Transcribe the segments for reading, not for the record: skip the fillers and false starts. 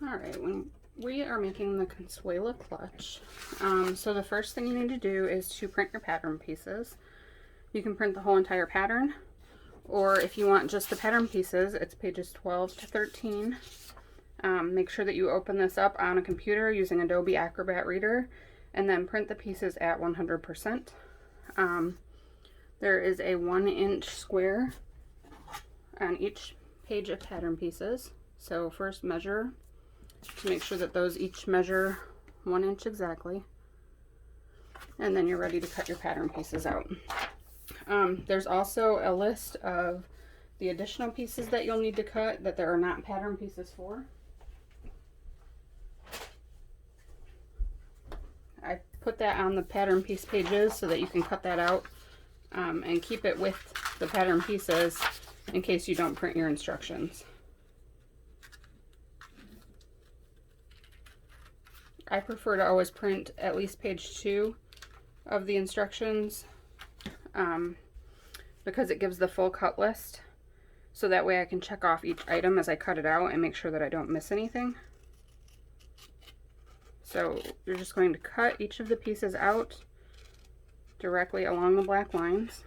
Alright, when we are making the Consuela Clutch, so the first thing you need to do is to print your pattern pieces. You can print the whole entire pattern, or if you want just the pattern pieces, it's pages 12 to 13. Make sure that you open this up on a computer using Adobe Acrobat Reader, and then print the pieces at 100%. There is a 1-inch square on each page of pattern pieces. So first measure to make sure that those each measure 1 inch exactly, and then you're ready to cut your pattern pieces out. There's also a list of the additional pieces that you'll need to cut that there are not pattern pieces for. I put that on the pattern piece pages so that you can cut that out and keep it with the pattern pieces in case you don't print your instructions. I prefer to always print at least page 2 of the instructions because it gives the full cut list, so that way I can check off each item as I cut it out and make sure that I don't miss anything. So you're just going to cut each of the pieces out directly along the black lines.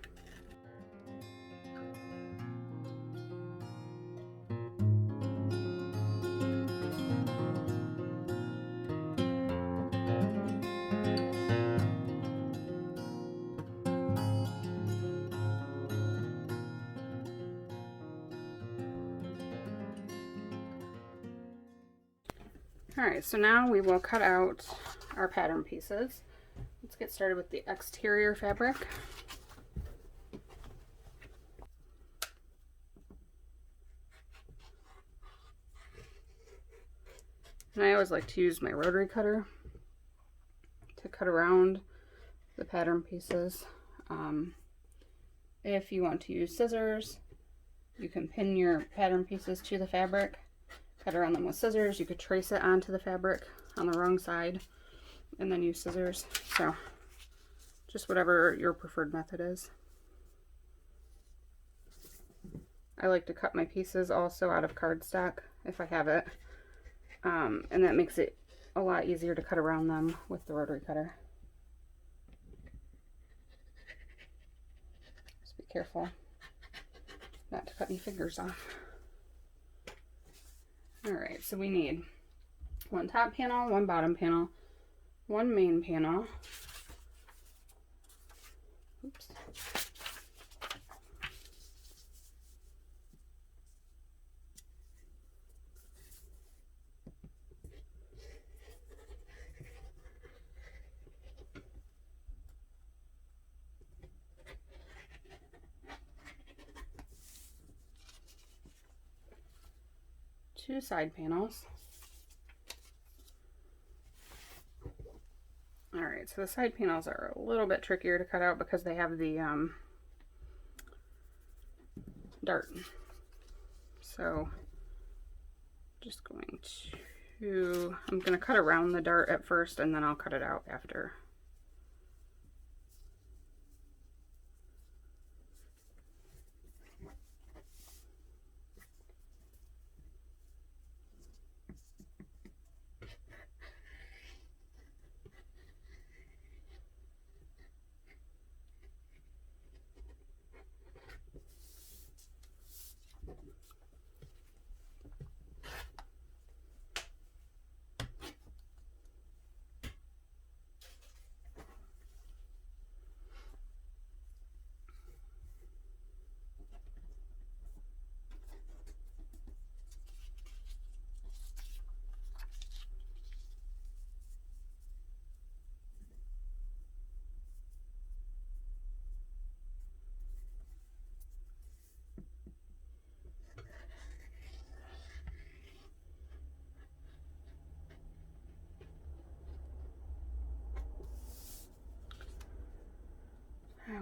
Alright, so now we will cut out our pattern pieces. Let's get started with the exterior fabric. And I always like to use my rotary cutter to cut around the pattern pieces. If you want to use scissors, you can pin your pattern pieces to the fabric, cut around them with scissors. You could trace it onto the fabric on the wrong side and then use scissors. So just whatever your preferred method is. I like to cut my pieces also out of cardstock if I have it, and that makes it a lot easier to cut around them with the rotary cutter. Just be careful not to cut any fingers off. Alright, so we need one top panel, one bottom panel, one main panel. Oops. Two side panels. Alright, so the side panels are a little bit trickier to cut out because they have the dart. So just going to, I'm going to cut around the dart at first and then I'll cut it out after.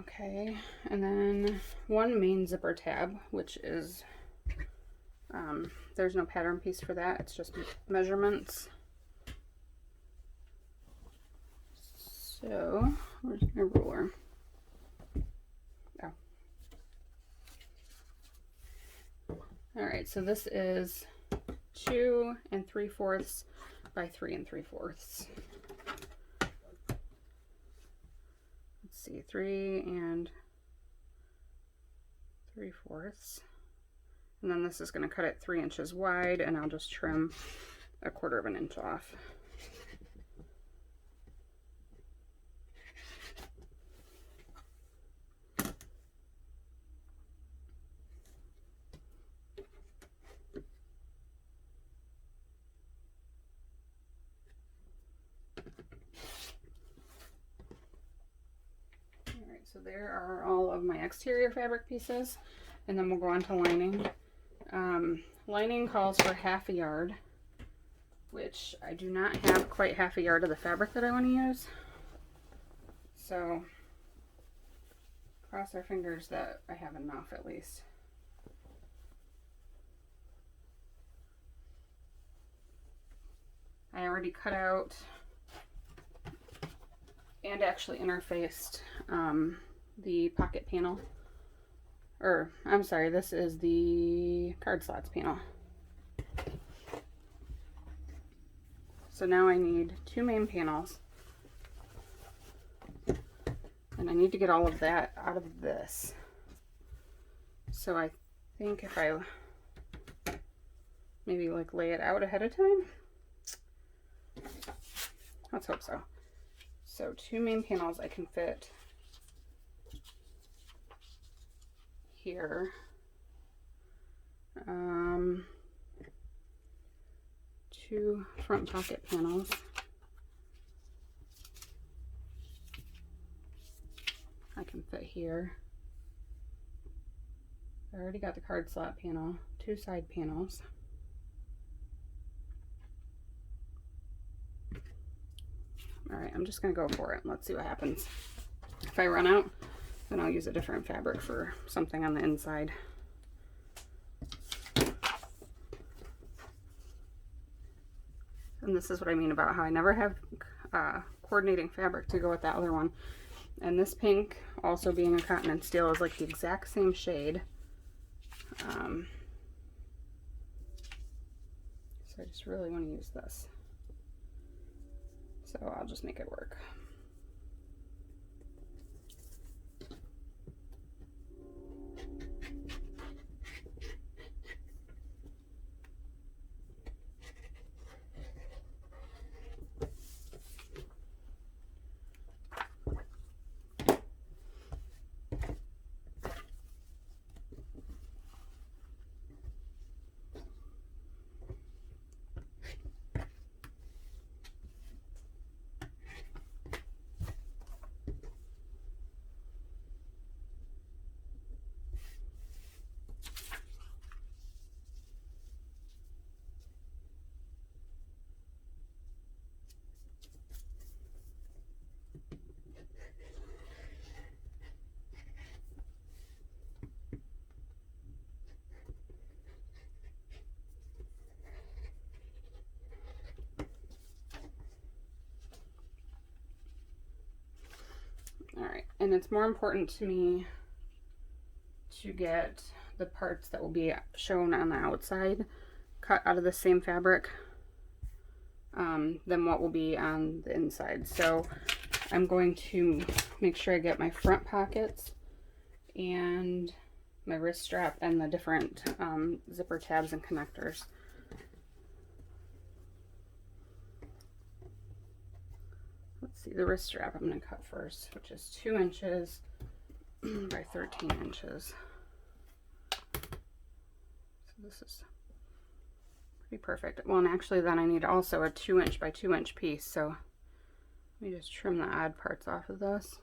Okay, and then one main zipper tab, which is, there's no pattern piece for that, it's just measurements. So, where's my ruler? Oh. Alright, so this is 2 3/4 by 3 3/4. Let's see, 3 3/4. And then this is going to cut it 3 inches wide, and I'll just trim 1/4 inch off. Alright, so there are all of my exterior fabric pieces, and then we'll go on to lining. Lining calls for 1/2 yard, which I do not have quite 1/2 yard of the fabric that I want to use. So cross our fingers that I have enough at least. I already cut out and actually interfaced the pocket panel. Or, I'm sorry, this is the card slots panel. So now I need 2 main panels. And I need to get all of that out of this. So I think if I maybe like lay it out ahead of time. Let's hope so. So 2 main panels I can fit here. 2 front pocket panels. I can fit here. I already got the card slot panel, 2 side panels. Alright, I'm just going to go for it and let's see what happens. If I run out, then I'll use a different fabric for something on the inside. And this is what I mean about how I never have coordinating fabric to go with that other one. And this pink, also being a cotton and steel, is like the exact same shade. So I just really want to use this. So I'll just make it work. Alright, and it's more important to me to get the parts that will be shown on the outside cut out of the same fabric than what will be on the inside. So I'm going to make sure I get my front pockets and my wrist strap and the different zipper tabs and connectors. Let's see, the wrist strap I'm going to cut first, which is 2 inches by 13 inches. So this is pretty perfect. Well, and actually then I need also a 2 inch by 2 inch piece. So let me just trim the odd parts off of this.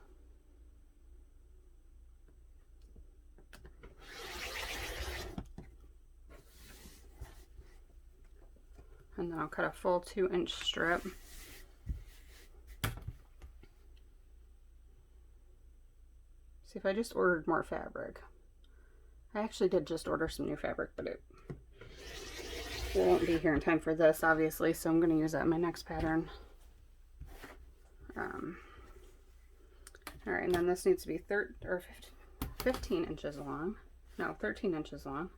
And then I'll cut a full 2 inch strip. See, if I just ordered more fabric. I actually did just order some new fabric, but it won't be here in time for this, obviously, so I'm going to use that in my next pattern. Alright, and then this needs to be 15 inches long. No, 13 inches long.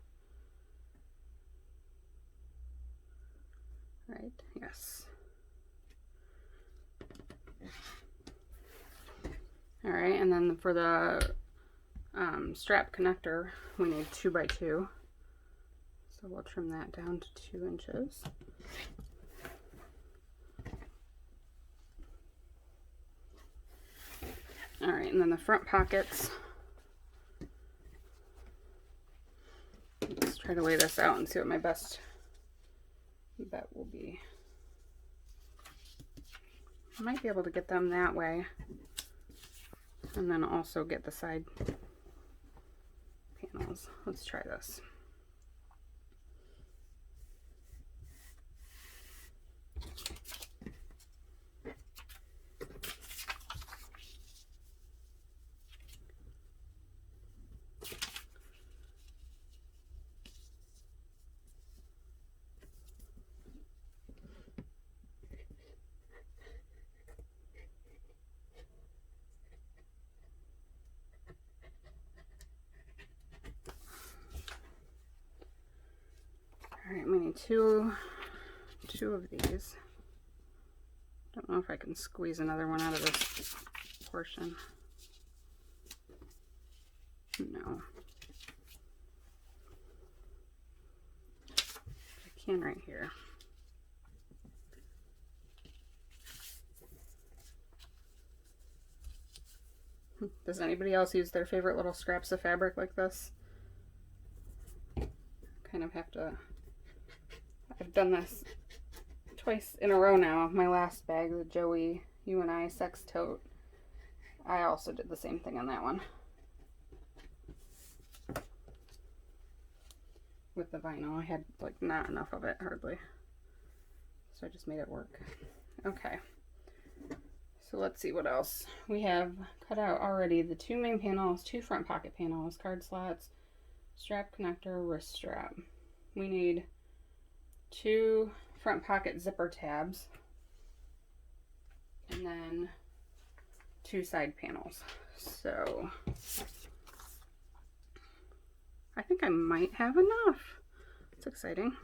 right? Yes. All right, and then for the strap connector, we need 2 by 2. So we'll trim that down to 2 inches. All right, and then the front pockets. Let's try to lay this out and see what my best bet will be. I might be able to get them that way, and then also get the side panels. Let's try this. All right, we need two of these. Don't know if I can squeeze another one out of this portion. No. I can right here. Does anybody else use their favorite little scraps of fabric like this? Kind of have to, I've done this twice in a row now. My last bag, the Joey You and I sex tote, I also did the same thing on that one. With the vinyl, I had like not enough of it, hardly. So I just made it work. Okay. So let's see what else. We have cut out already the 2 main panels, 2 front pocket panels, card slots, strap connector, wrist strap. We need 2 front pocket zipper tabs, and then 2 side panels. So I think I might have enough. It's exciting.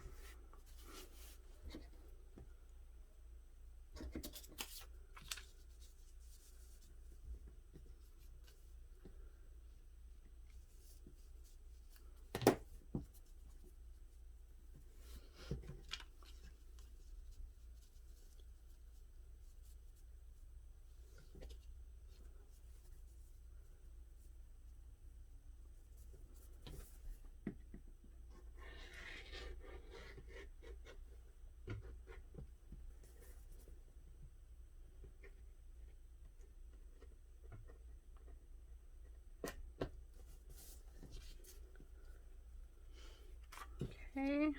Okay.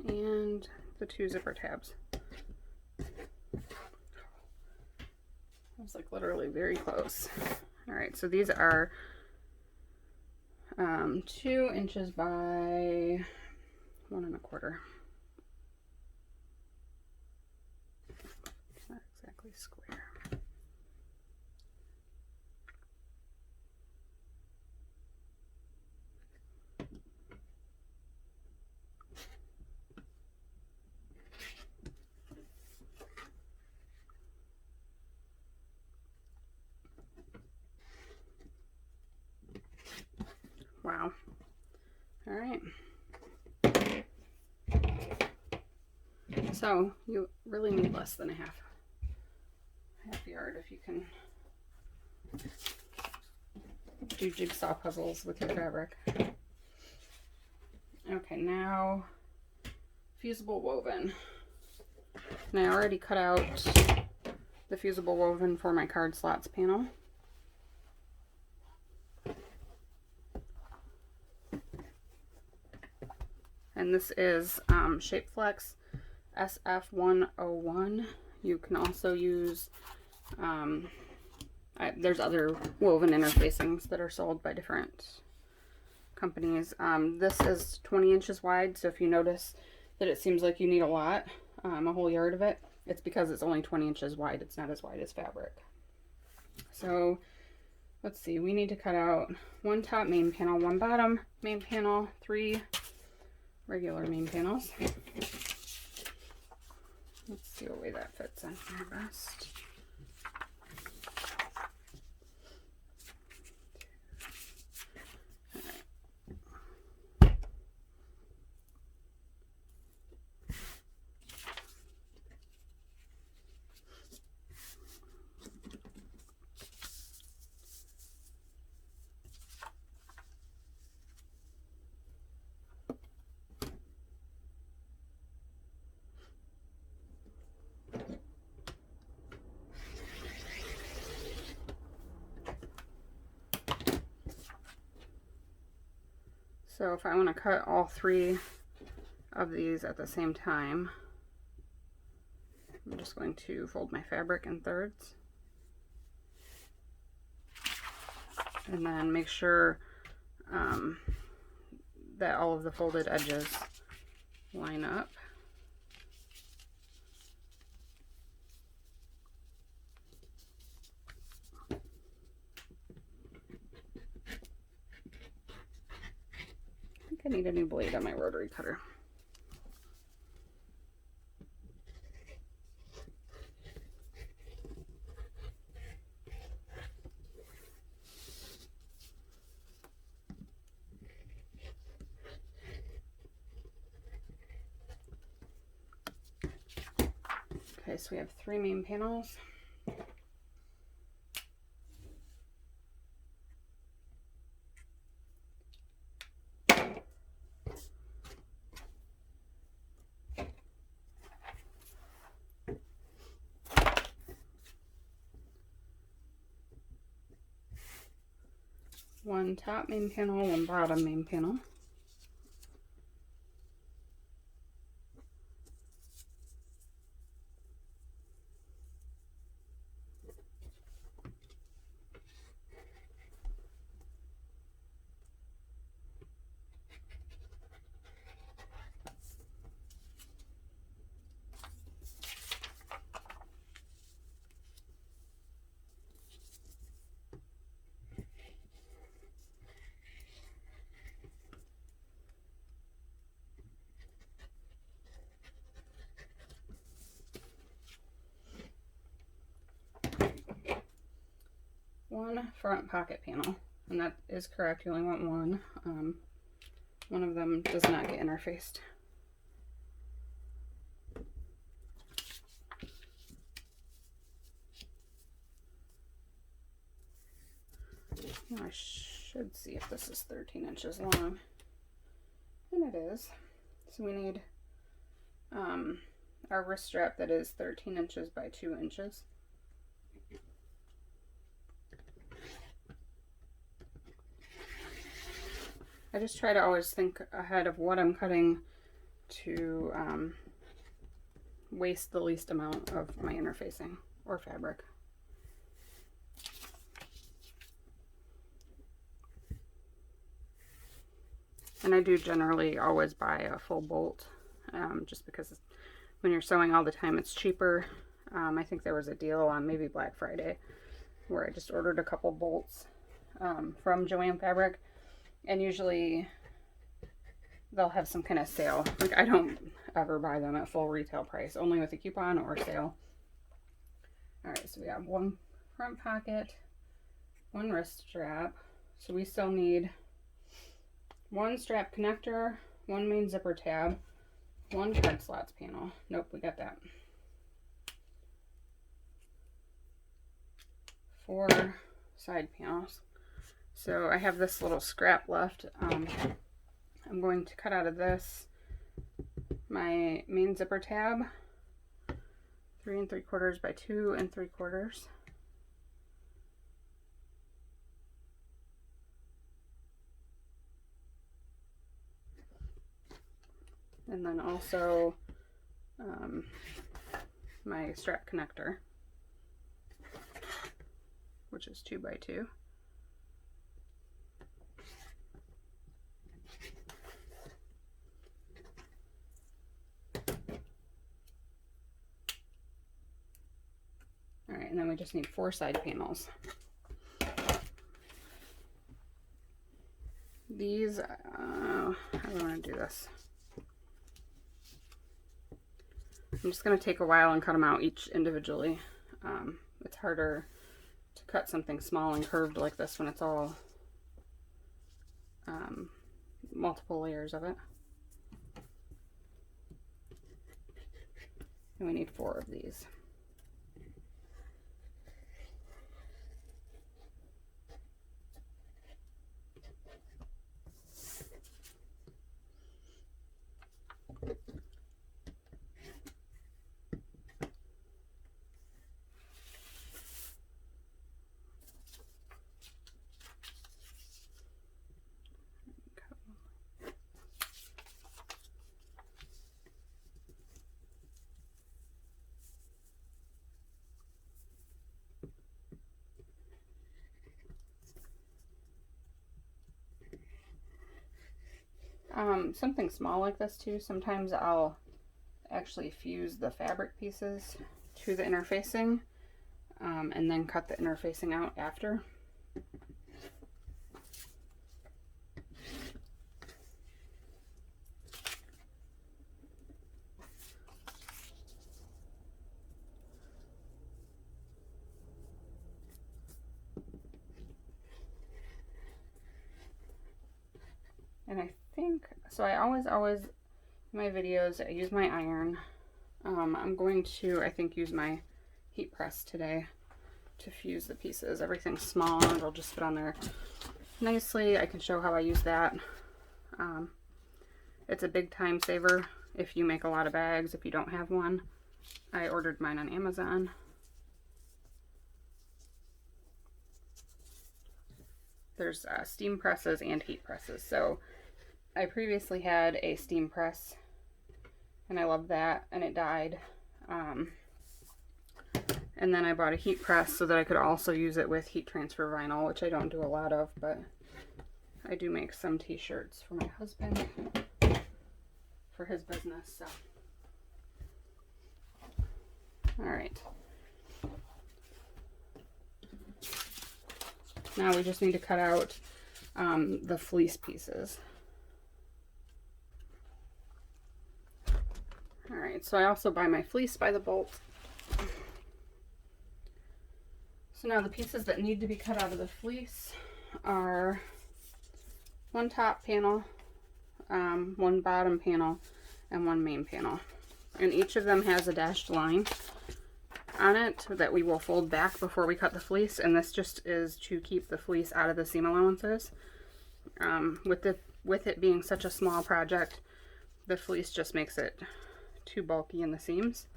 And the 2 zipper tabs. I was like literally very close. All right, so these are 2 inches by 1 1/4. It's not exactly square. Wow. All right. So you really need less than a half yard if you can do jigsaw puzzles with your fabric. Okay, now fusible woven. And I already cut out the fusible woven for my card slots panel. And this is Shape Flex SF101. You can also use, there's other woven interfacings that are sold by different companies. This is 20 inches wide, so if you notice that it seems like you need a lot, a whole yard of it, it's because it's only 20 inches wide. It's not as wide as fabric. So let's see, we need to cut out 1 top main panel, 1 bottom main panel, 3 regular main panels. Let's see what way that fits in here best. So if I want to cut all 3 of these at the same time, I'm just going to fold my fabric in thirds. And then make sure that all of the folded edges line up. I need a new blade on my rotary cutter. Okay, so we have 3 main panels. One top main panel, 1 bottom main panel. One front pocket panel, and that is correct. You only want one. One of them does not get interfaced. I should see if this is 13 inches long, and it is. So we need our wrist strap that is 13 inches by 2 inches. I just try to always think ahead of what I'm cutting to waste the least amount of my interfacing or fabric. And I do generally always buy a full bolt, just because when you're sewing all the time it's cheaper. I think there was a deal on maybe Black Friday where I just ordered a couple bolts from Joann Fabric. And usually they'll have some kind of sale. Like, I don't ever buy them at full retail price, only with a coupon or sale. Alright, so we have 1 front pocket, 1 wrist strap. So we still need 1 strap connector, 1 main zipper tab, 1 card slots panel. Nope, we got that. 4 side panels. So I have this little scrap left. I'm going to cut out of this my main zipper tab, 3 3/4 by 2 3/4. And then also my strap connector, which is 2x2. All right, and then we just need 4 side panels. These, how do I want to do this? I'm just going to take a while and cut them out each individually. It's harder to cut something small and curved like this when it's all multiple layers of it. And we need 4 of these. Something small like this too, sometimes I'll actually fuse the fabric pieces to the interfacing and then cut the interfacing out after. And I think, so I always, in my videos, I use my iron. I'm going to, I think, use my heat press today to fuse the pieces. Everything's small and it'll just fit on there nicely. I can show how I use that. It's a big time saver if you make a lot of bags, if you don't have one. I ordered mine on Amazon. There's steam presses and heat presses. So I previously had a steam press and I loved that, and it died. And then I bought a heat press so that I could also use it with heat transfer vinyl, which I don't do a lot of, but I do make some t-shirts for my husband for his business. So, all right. Now we just need to cut out the fleece pieces. All right, so I also buy my fleece by the bolt. So now the pieces that need to be cut out of the fleece are 1 top panel, 1 bottom panel, and 1 main panel. And each of them has a dashed line on it that we will fold back before we cut the fleece, and this just is to keep the fleece out of the seam allowances. With it being such a small project, the fleece just makes it too bulky in the seams.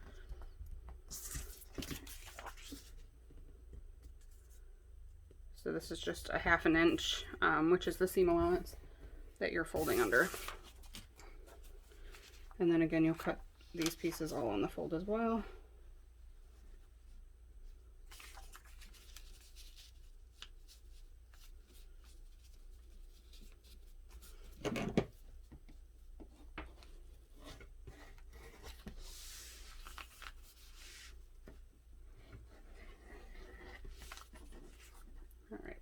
So this is just a 1/2 inch, which is the seam allowance that you're folding under. And then again, you'll cut these pieces all on the fold as well.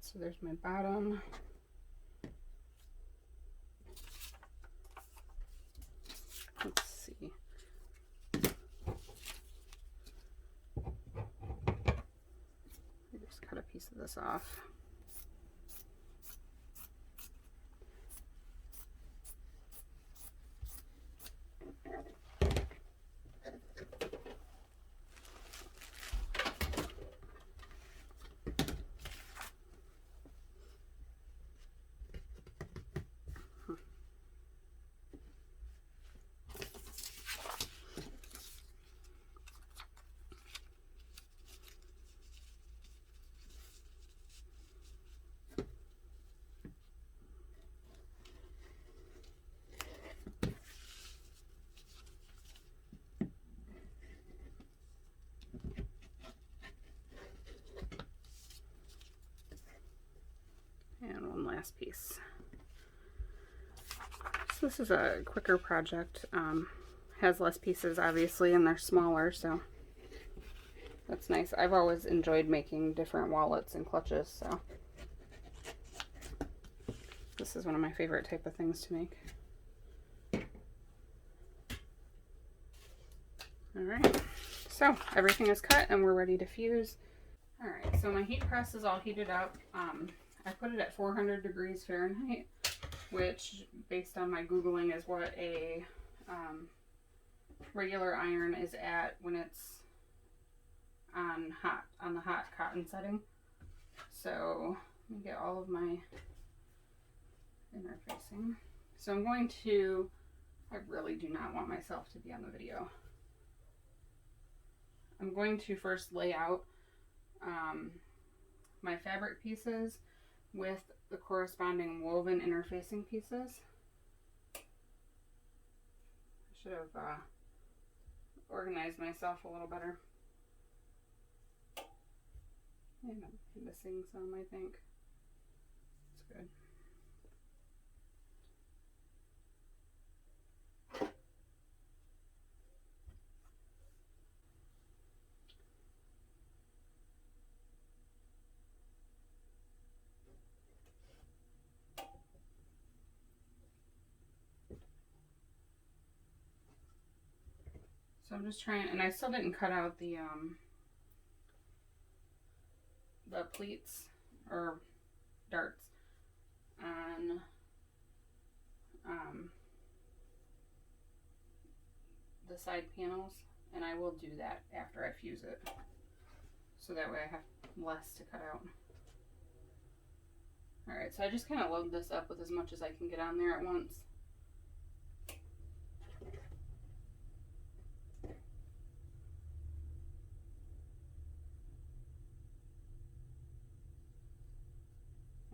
So there's my bottom. Let's see. I just cut a piece of this off. last piece. So this is a quicker project. Has less pieces obviously, and they're smaller, so that's nice. I've always enjoyed making different wallets and clutches, so this is one of my favorite type of things to make. All right, so everything is cut and we're ready to fuse. All right, so my heat press is all heated up. I put it at 400 degrees Fahrenheit, which based on my Googling is what a regular iron is at when it's on the hot cotton setting. So let me get all of my interfacing. So I'm going to, I really do not want myself to be on the video. I'm going to first lay out my fabric pieces with the corresponding woven interfacing pieces. I should have organized myself a little better. And I'm missing some, I think. That's good. So I'm just trying, and I still didn't cut out the pleats or darts on the side panels, and I will do that after I fuse it, so that way I have less to cut out. Alright, so I just kind of load this up with as much as I can get on there at once.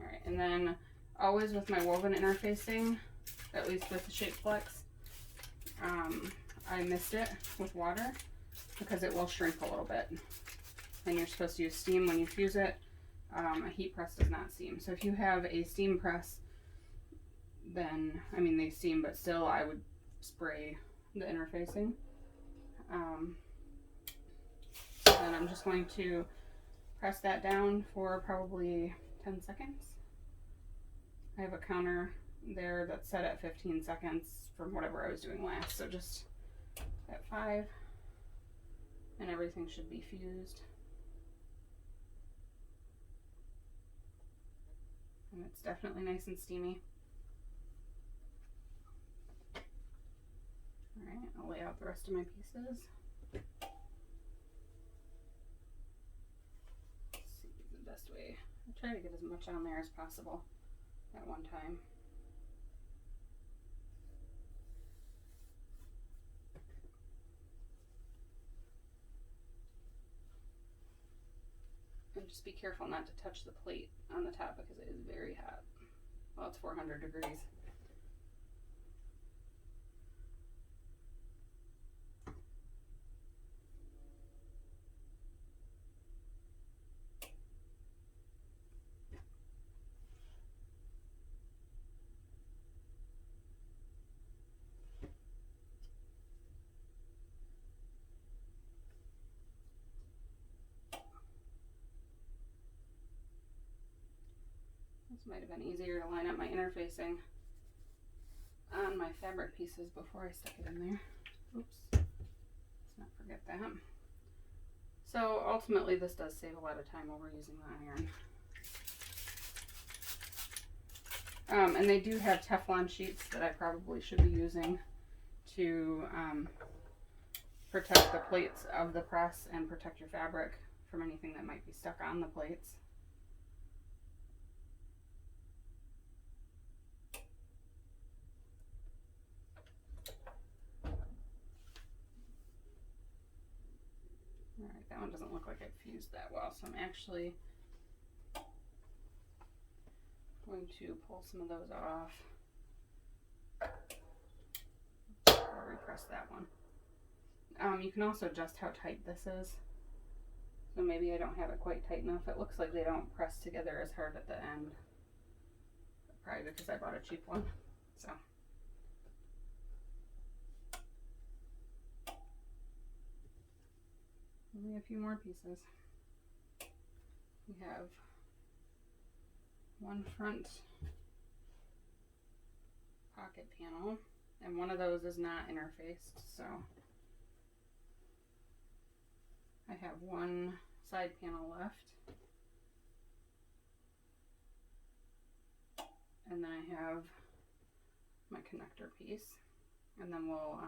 Alright, and then always with my woven interfacing, at least with the Shape Flex, I mist it with water because it will shrink a little bit. And you're supposed to use steam when you fuse it. A heat press does not steam. So if you have a steam press, then, I mean they steam, but still I would spray the interfacing. So then I'm just going to press that down for probably 10 seconds. I have a counter there that's set at 15 seconds from whatever I was doing last. So just at 5, and everything should be fused. And it's definitely nice and steamy. Alright, I'll lay out the rest of my pieces. Let's see the best way. I try to get as much on there as possible at one time. And just be careful not to touch the plate on the top because it is very hot. Well, it's 400 degrees. This might have been easier to line up my interfacing on my fabric pieces before I stuck it in there. Oops, let's not forget that. So ultimately this does save a lot of time over using the iron. And they do have Teflon sheets that I probably should be using to protect the plates of the press and protect your fabric from anything that might be stuck on the plates. Alright, that one doesn't look like it fused that well, so I'm actually going to pull some of those off. Or repress that one. You can also adjust how tight this is. So maybe I don't have it quite tight enough. It looks like they don't press together as hard at the end. probably because I bought a cheap one. So. Only a few more pieces. We have one front pocket panel, and one of those is not interfaced, so I have one side panel left, and then I have my connector piece, and then we'll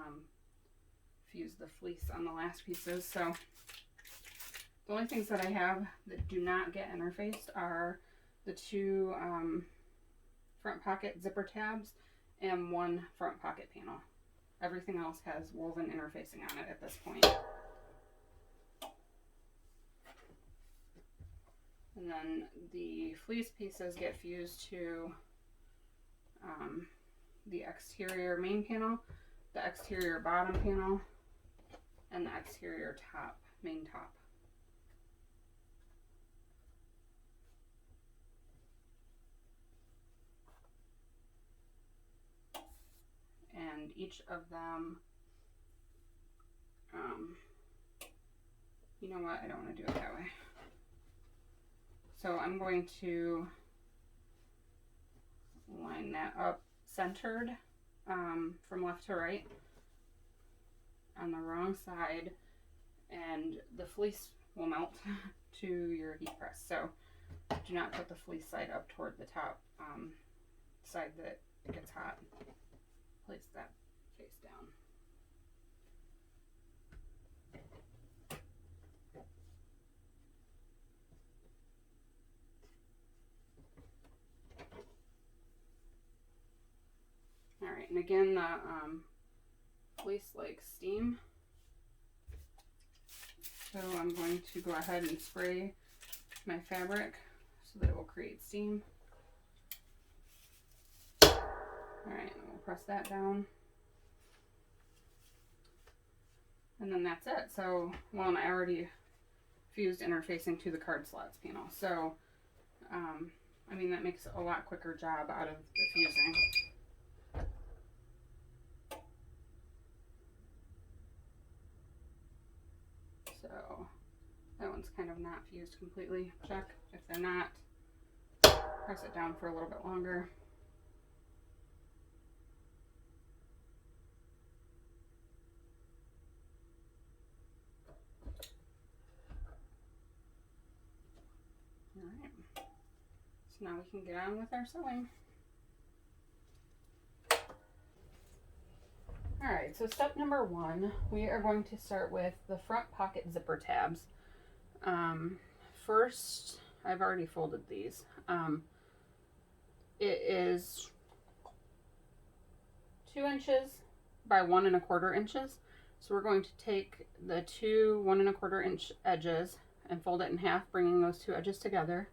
fuse the fleece on the last pieces. So the only things that I have that do not get interfaced are the two front pocket zipper tabs and one front pocket panel. Everything else has woven interfacing on it at this point. And then the fleece pieces get fused to the exterior main panel, the exterior bottom panel, and the exterior top, main top. And each of them, you know what, I don't want to do it that way. So I'm going to line that up centered from left to right on the wrong side, and the fleece will melt to your heat press. So do not put the fleece side up toward the top side that it gets hot. Place that face down. All right, and again, the fleece likes steam, so I'm going to go ahead and spray my fabric so that it will create steam. All right, we'll press that down. And then that's it. So, well, and I already fused interfacing to the card slots panel. So, I mean, that makes a lot quicker job out of the fusing. So, that one's kind of not fused completely. Check. If they're not, press it down for a little bit longer. Alright, so now we can get on with our sewing. Alright, so step number 1, we are going to start with the front pocket zipper tabs. First, I've already folded these. It is 2 inches by 1 1/4 inches. So we're going to take the two 1 1/4 inch edges and fold it in half, bringing those two edges together.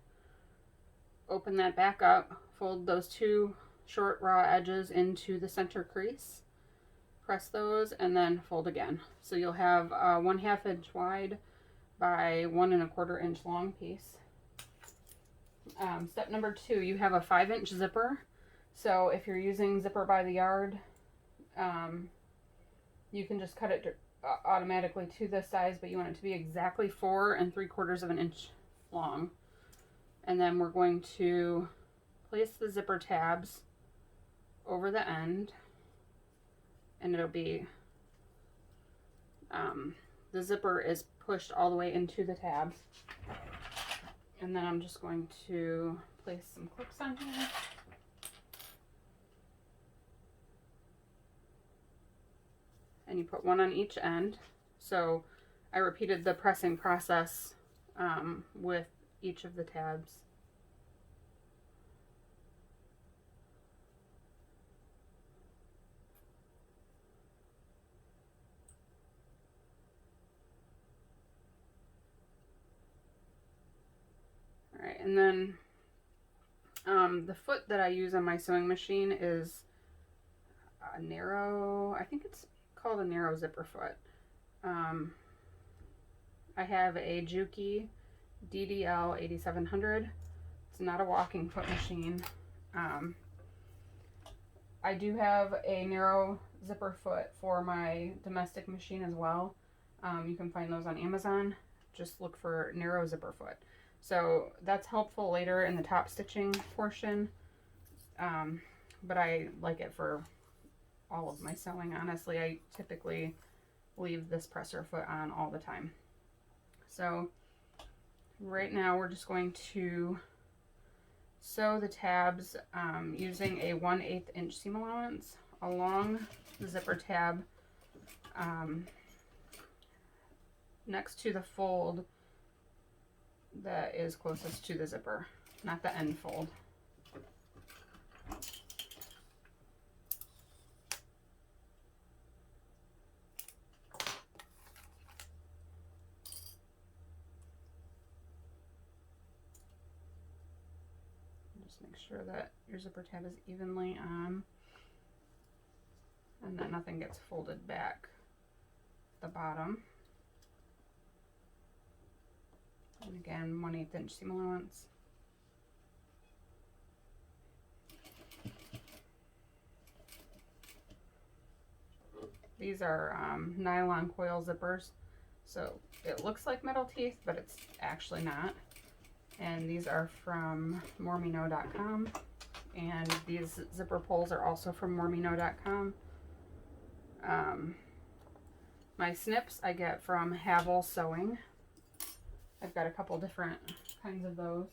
Open that back up, fold those two short raw edges into the center crease, press those, and then fold again. So you'll have a 1/2 inch wide by 1 1/4 inch long piece. Step number 2, you have a 5-inch zipper. So if you're using zipper by the yard, you can just cut it automatically to this size, but you want it to be exactly 4 3/4 inch long. And then we're going to place the zipper tabs over the end, and it'll be, the zipper is pushed all the way into the tabs. And then I'm just going to place some clips on here. And you put one on each end. So I repeated the pressing process with each of the tabs. All right, and then the foot that I use on my sewing machine is a narrow, I think it's called a narrow zipper foot. I have a Juki DDL 8700. It's not a walking foot machine. I do have a narrow zipper foot for my domestic machine as well. You can find those on Amazon. Just look for narrow zipper foot. So that's helpful later in the top stitching portion. But I like it for all of my sewing, honestly. I typically leave this presser foot on all the time. So right now we're just going to sew the tabs using a 1/8 inch seam allowance along the zipper tab next to the fold that is closest to the zipper, not the end fold. Just make sure that your zipper tab is evenly on and that nothing gets folded back at the bottom. And again, 1/8 inch seam allowance. These are nylon coil zippers, so it looks like metal teeth, but it's actually not. And these are from moremeknow.com, and these zipper pulls are also from moremeknow.com. My snips I get from Havel Sewing. I've got a couple different kinds of those.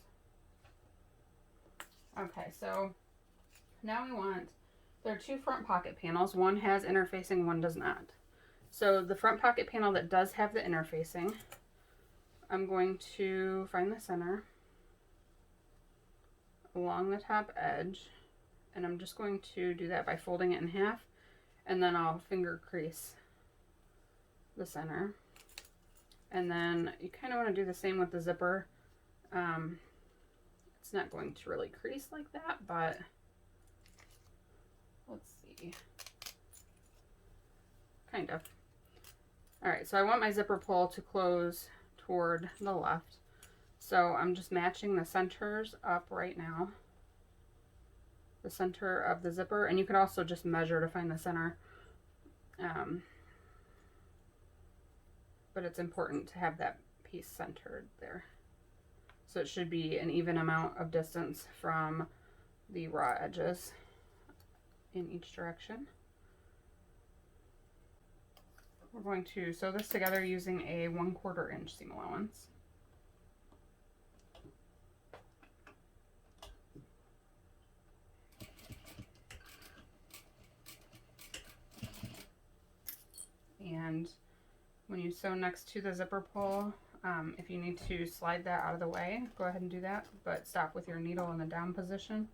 Okay, so now there are two front pocket panels. One has interfacing, one does not. So the front pocket panel that does have the interfacing, I'm going to find the center along the top edge, and I'm just going to do that by folding it in half, and then I'll finger crease the center. And then you kind of want to do the same with the zipper. It's not going to really crease like that, but let's see. Kind of. Alright, so I want my zipper pull to close toward the left. So I'm just matching the centers up right now. The center of the zipper, and you could also just measure to find the center. But it's important to have that piece centered there. So it should be an even amount of distance from the raw edges in each direction. We're going to sew this together using a 1/4 inch seam allowance. And when you sew next to the zipper pull, if you need to slide that out of the way, go ahead and do that, but stop with your needle in the down position.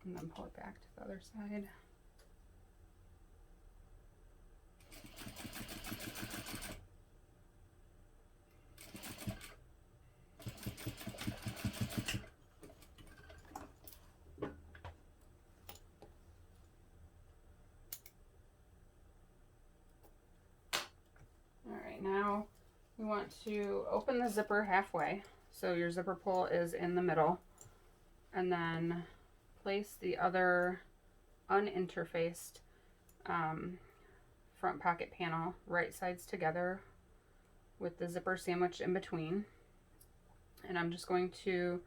And then pull it back to the other side. Now we want to open the zipper halfway, so your zipper pull is in the middle, and then place the other uninterfaced front pocket panel right sides together with the zipper sandwiched in between. And I'm just going to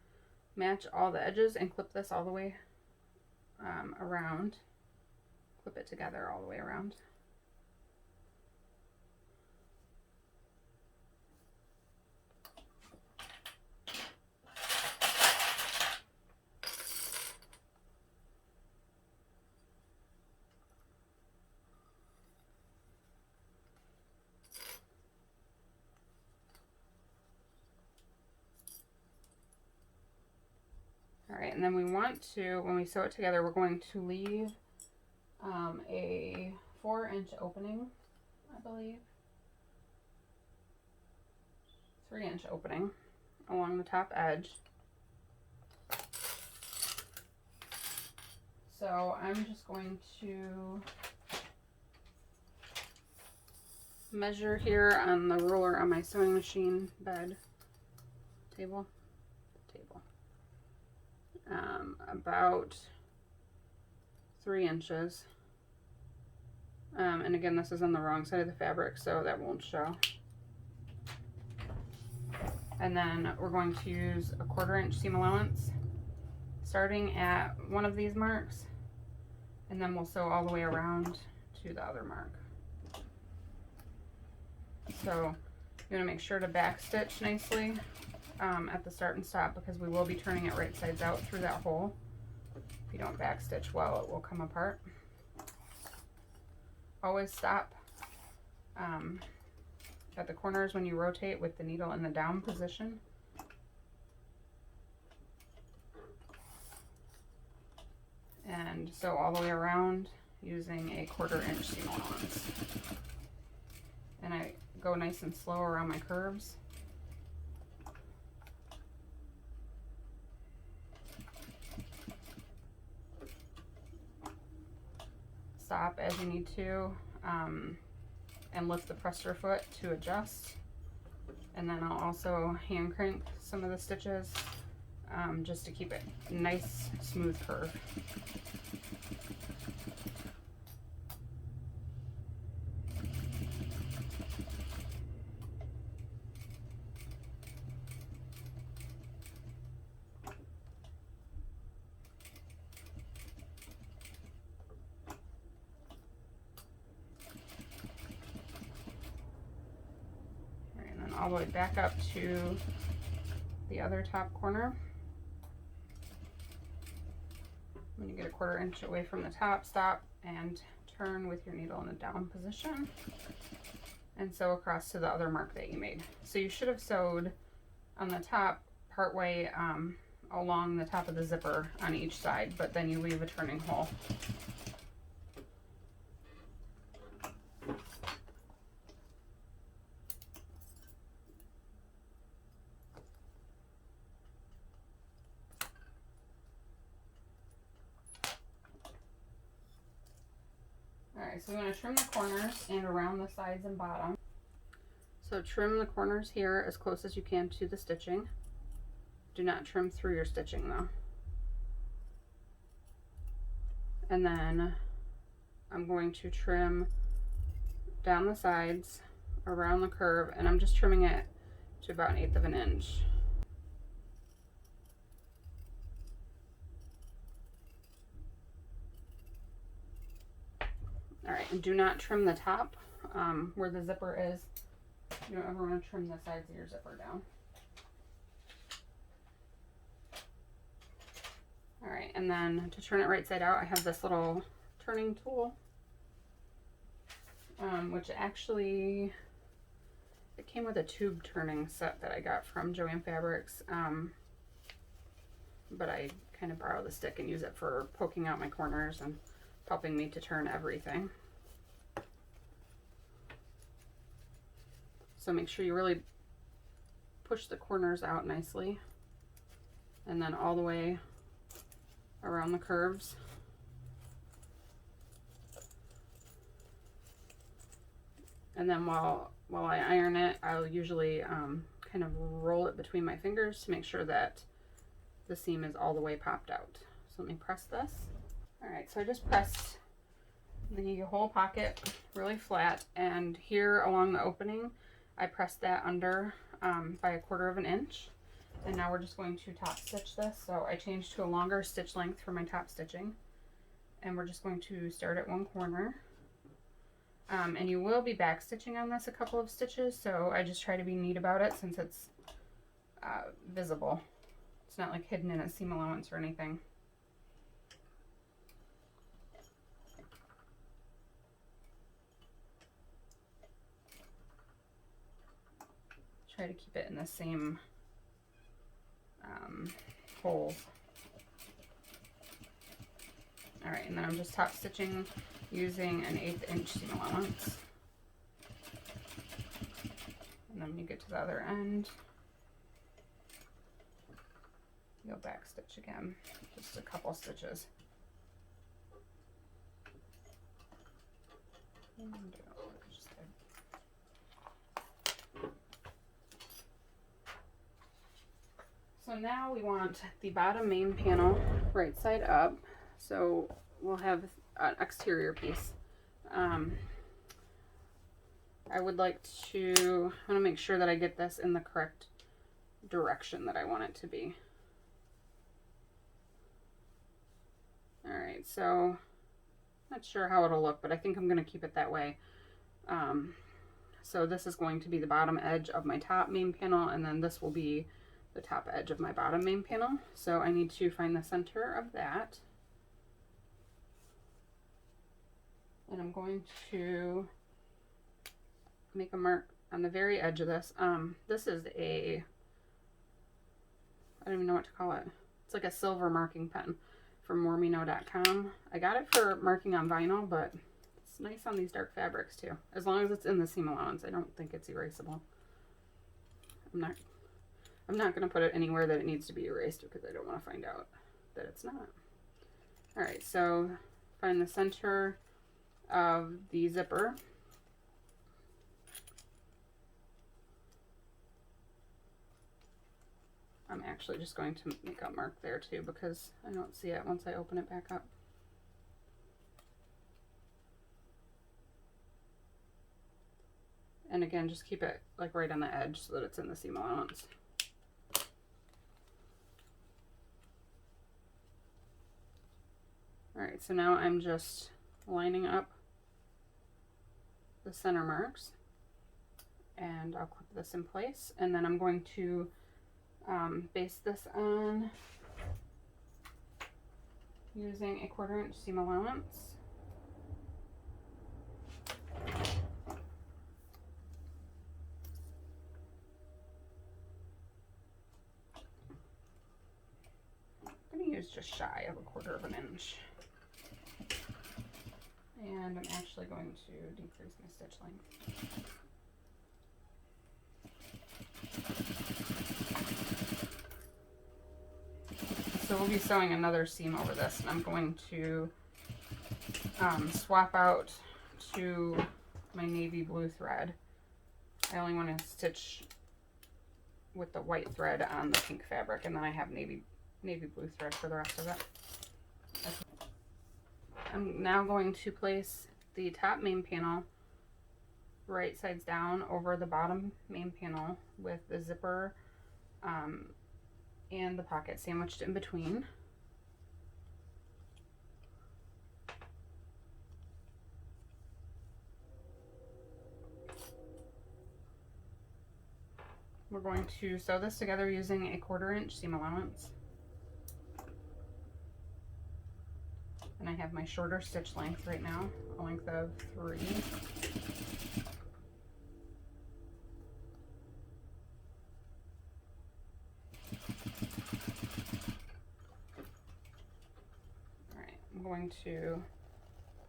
match all the edges and clip this all the way around. Clip it together all the way around. Alright, and then we want to, when we sew it together, we're going to leave a 4-inch opening, I believe. 3-inch opening along the top edge. So I'm just going to measure here on the ruler on my sewing machine bed table, about 3 inches. And again, this is on the wrong side of the fabric, so that won't show. And then we're going to use a 1/4 inch seam allowance, starting at one of these marks, and then we'll sew all the way around to the other mark. So you want to make sure to back stitch nicely at the start and stop, because we will be turning it right sides out through that hole. If you don't back stitch well, it will come apart. Always stop at the corners when you rotate with the needle in the down position. And sew all the way around using a 1/4 inch seam allowance. And I go nice and slow around my curves. Stop as you need to, and lift the presser foot to adjust. And then I'll also hand crank some of the stitches just to keep it nice, smooth curve. All the way back up to the other top corner. When you get a 1/4 inch away from the top, stop and turn with your needle in the down position and sew across to the other mark that you made. So you should have sewed on the top partway along the top of the zipper on each side, but then you leave a turning hole. So we want to trim the corners and around the sides and bottom. So trim the corners here as close as you can to the stitching. Do not trim through your stitching though. And then I'm going to trim down the sides around the curve, and I'm just trimming it to about 1/8 of an inch. Alright, and do not trim the top where the zipper is. You don't ever want to trim the sides of your zipper down. Alright, and then to turn it right side out, I have this little turning tool, which actually, it came with a tube turning set that I got from Joann Fabrics, but I kind of borrow the stick and use it for poking out my corners and helping me to turn everything. So make sure you really push the corners out nicely, and then all the way around the curves. And then while I iron it, I'll usually kind of roll it between my fingers to make sure that the seam is all the way popped out. So let me press this. Alright, so I just pressed the whole pocket really flat, and here along the opening I pressed that under by 1/4 of an inch. And now we're just going to top stitch this. So I changed to a longer stitch length for my top stitching, and we're just going to start at one corner. And you will be back stitching on this a couple of stitches, so I just try to be neat about it since it's visible. It's not like hidden in a seam allowance or anything. Try to keep it in the same holes. Alright, and then I'm just top stitching using an 1/8 inch seam allowance. And then when you get to the other end, you'll back stitch again, just a couple stitches. And just So now we want the bottom main panel right side up. So we'll have an exterior piece. I would like to, I want to make sure that I get this in the correct direction that I want it to be. All right, so not sure how it'll look, but I think I'm going to keep it that way. So this is going to be the bottom edge of my top main panel, and then this will be the top edge of my bottom main panel. So I need to find the center of that. And I'm going to make a mark on the very edge of this. This is a, I don't even know what to call it. It's like a silver marking pen from moremeknow.com. I got it for marking on vinyl, but it's nice on these dark fabrics too. As long as it's in the seam allowance, I don't think it's erasable. I'm not going to put it anywhere that it needs to be erased because I don't want to find out that it's not. All right, so find the center of the zipper. I'm actually just going to make a mark there too because I don't see it once I open it back up. And again, just keep it like right on the edge so that it's in the seam allowance. All right, so now I'm just lining up the center marks, and I'll clip this in place, and then I'm going to base this on using a 1/4 inch seam allowance. I'm going to use just shy of a 1/4 of an inch. And I'm actually going to decrease my stitch length. So we'll be sewing another seam over this, and I'm going to swap out to my navy blue thread. I only want to stitch with the white thread on the pink fabric, and then I have navy blue thread for the rest of it. I'm now going to place the top main panel right sides down over the bottom main panel with the zipper and the pocket sandwiched in between. We're going to sew this together using a 1/4 inch seam allowance. And I have my shorter stitch length right now, a length of 3. All right, I'm going to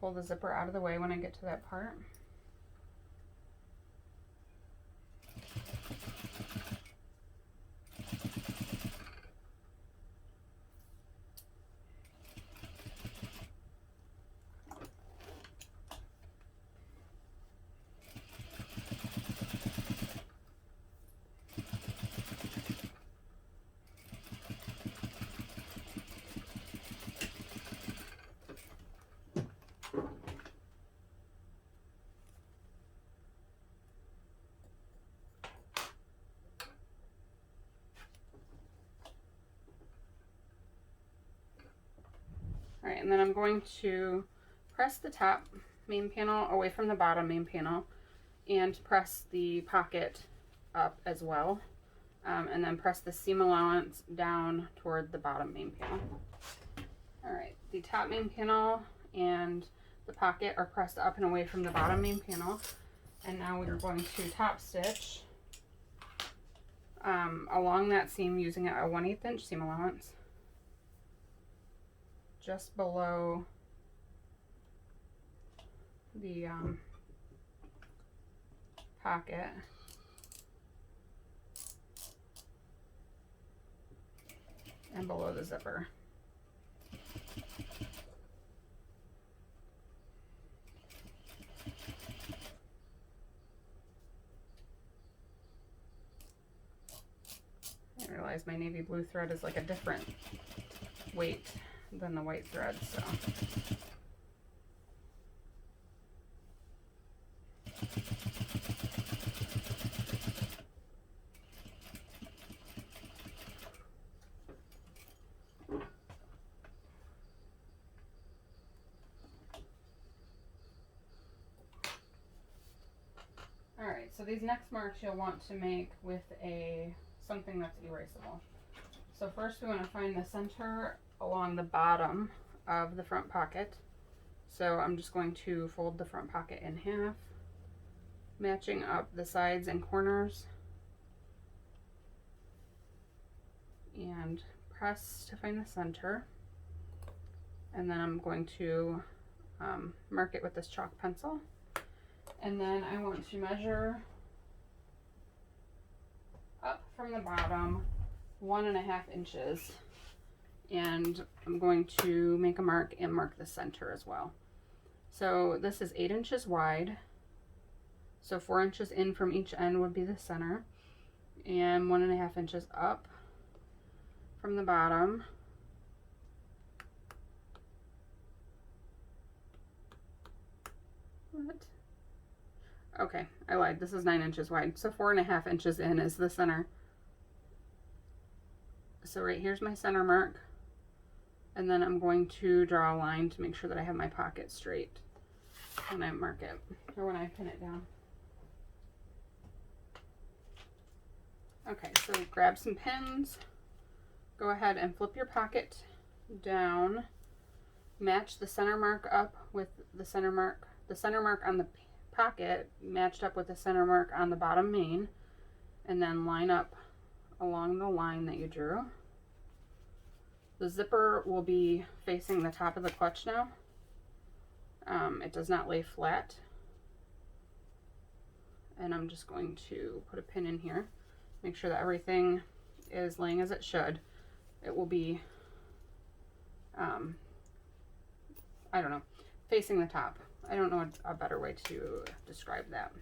pull the zipper out of the way when I get to that part. All right, and then I'm going to press the top main panel away from the bottom main panel and press the pocket up as well. And then press the seam allowance down toward the bottom main panel. All right, the top main panel and the pocket are pressed up and away from the bottom main panel. And now we're going to top stitch along that seam using a 1/8 inch seam allowance, just below the pocket. And below the zipper. I realize my navy blue thread is like a different weight than the white thread, so. Alright, so these next marks you'll want to make with something that's erasable. So first we want to find the center along the bottom of the front pocket. So I'm just going to fold the front pocket in half, matching up the sides and corners, and press to find the center. And then I'm going to mark it with this chalk pencil. And then I want to measure up from the bottom 1.5 inches, and I'm going to make a mark and mark the center as well. So this is 8 inches wide, so 4 inches in from each end would be the center, and 1.5 inches up from the bottom. What? Okay, I lied. This is 9 inches wide, so 4.5 inches in is the center. So right here's my center mark, and then I'm going to draw a line to make sure that I have my pocket straight when I mark it, or when I pin it down. Okay, so grab some pins, go ahead and flip your pocket down, match the center mark up with the center mark on the pocket matched up with the center mark on the bottom main, and then line up along the line that you drew. The zipper will be facing the top of the clutch now. It does not lay flat, and I'm just going to put a pin in here, make sure that everything is laying as it should. It will be I don't know, facing the top. I don't know a better way to describe that.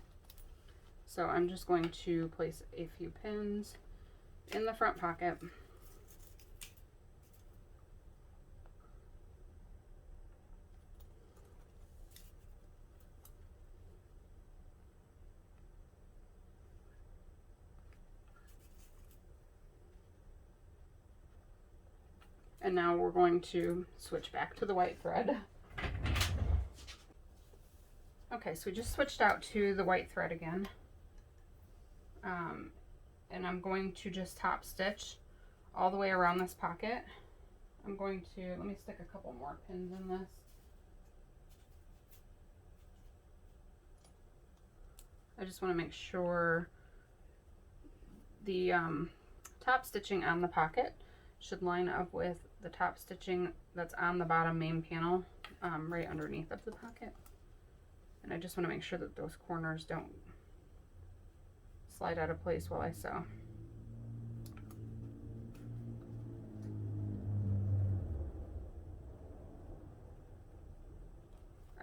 So I'm just going to place a few pins in the front pocket. And now we're going to switch back to the white thread. Okay, so we just switched out to the white thread again. And I'm going to just top stitch all the way around this pocket. I'm going to, let me stick a couple more pins in this. I just want to make sure the top stitching on the pocket should line up with the top stitching that's on the bottom main panel, right underneath of the pocket. And I just want to make sure that those corners don't slide out of place while I sew.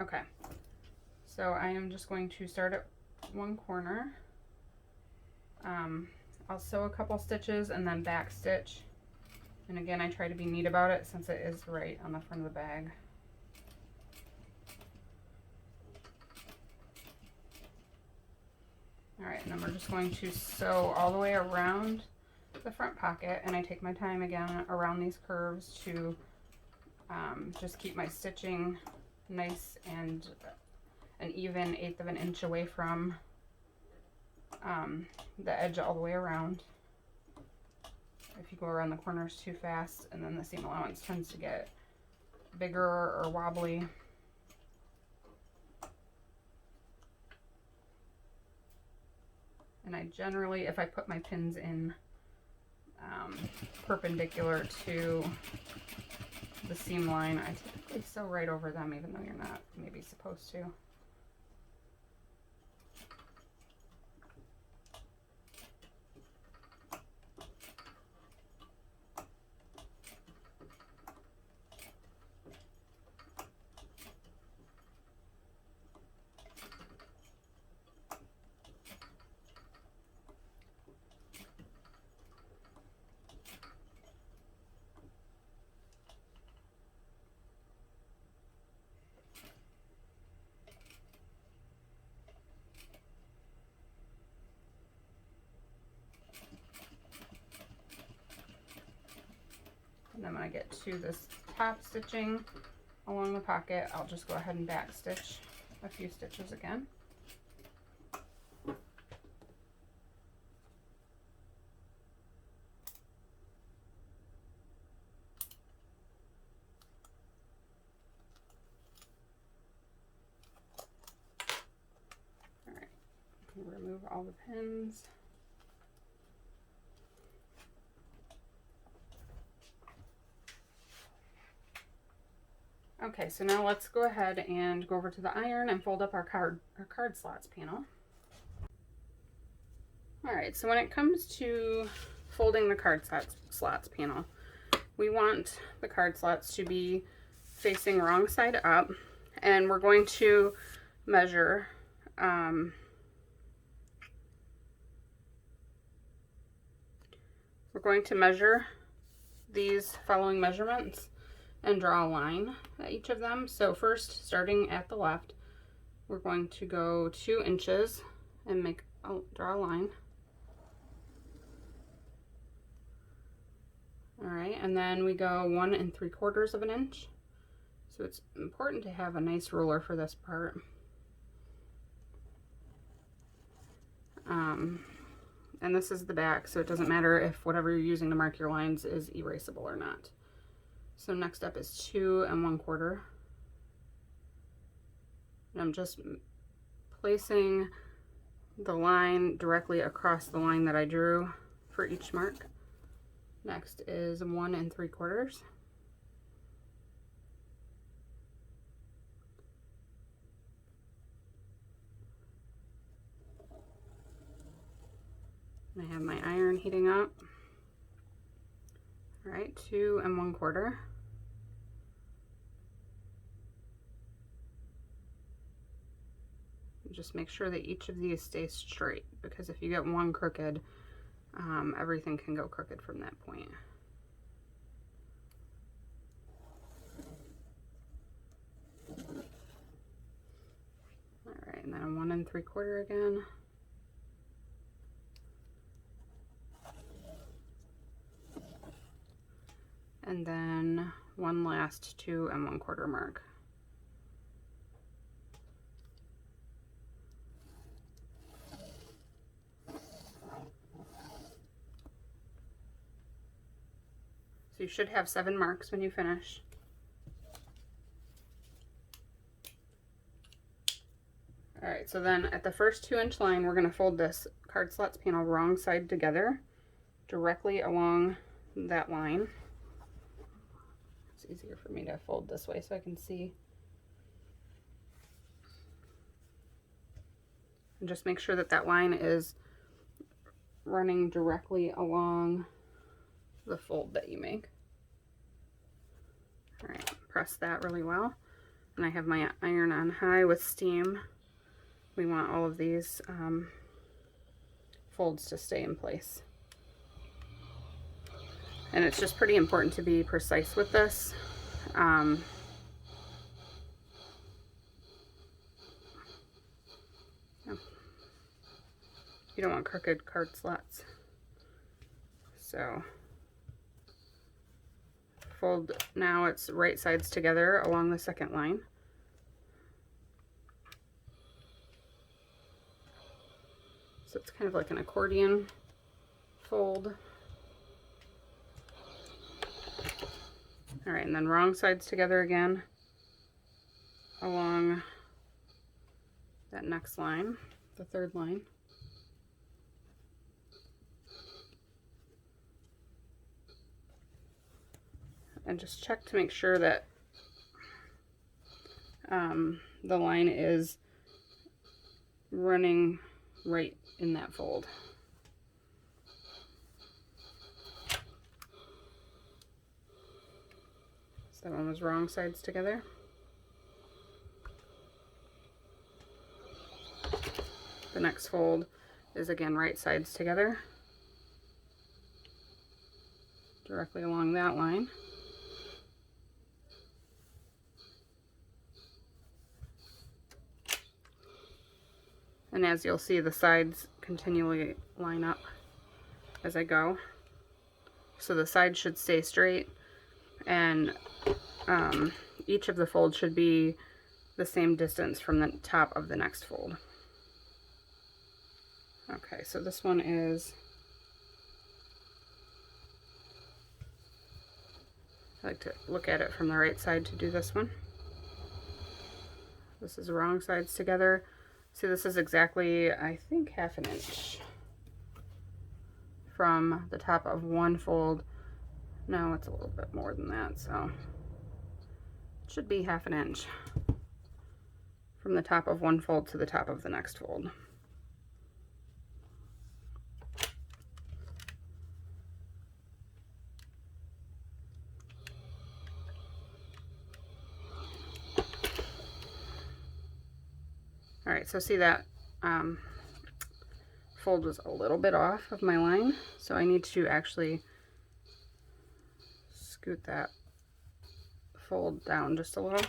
Okay, so I am just going to start at one corner. I'll sew a couple stitches and then back stitch. And again, I try to be neat about it since it is right on the front of the bag. Alright, and then we're just going to sew all the way around the front pocket, and I take my time again around these curves to just keep my stitching nice and an even 1/8 of an inch away from the edge all the way around. If you go around the corners too fast, and then the seam allowance tends to get bigger or wobbly. And I generally, if I put my pins in perpendicular to the seam line, I typically sew right over them, even though you're not maybe supposed to. then when I get to this top stitching along the pocket, I'll just go ahead and back stitch a few stitches again. All right, remove all the pins. Okay, so now let's go ahead and go over to the iron and fold up our card slots panel. All right, so when it comes to folding the card slots panel, we want the card slots to be facing wrong side up, and we're going to measure these following measurements and draw a line at each of them. So first, starting at the left, we're going to go 2 inches and draw a line. All right, and then we go 1 3/4 of an inch. So it's important to have a nice ruler for this part. And this is the back, so it doesn't matter if whatever you're using to mark your lines is erasable or not. So next up is 2 1/4. And I'm just placing the line directly across the line that I drew for each mark. Next is 1 3/4. I have my iron heating up. All right, 2 1/4. Just make sure that each of these stays straight, because if you get one crooked, everything can go crooked from that point. All right, and then 1 3/4 again. And then one last 2 1/4 mark. So you should have 7 marks when you finish. All right, so then at the first 2 inch line, we're gonna fold this card slots panel wrong side together, directly along that line. It's easier for me to fold this way so I can see. And just make sure that that line is running directly along the fold that you make. All right, press that really well. And I have my iron on high with steam. We want all of these folds to stay in place. And it's just pretty important to be precise with this. You don't want crooked card slots. So fold, now it's right sides together along the second line. So it's kind of like an accordion fold. All right, and then wrong sides together again along that next line, the third line. And just check to make sure that the line is running right in that fold. So that one was wrong sides together. The next fold is again right sides together, directly along that line. And as you'll see, the sides continually line up as I go. So the sides should stay straight. And each of the folds should be the same distance from the top of the next fold. Okay, so this one is, I like to look at it from the right side to do this one. This is the wrong sides together. See, this is exactly, I think, 1/2 inch from the top of one fold. No, it's a little bit more than that, so it should be 1/2 inch from the top of one fold to the top of the next fold. All right, so see that fold was a little bit off of my line, so I need to actually scoot that fold down just a little.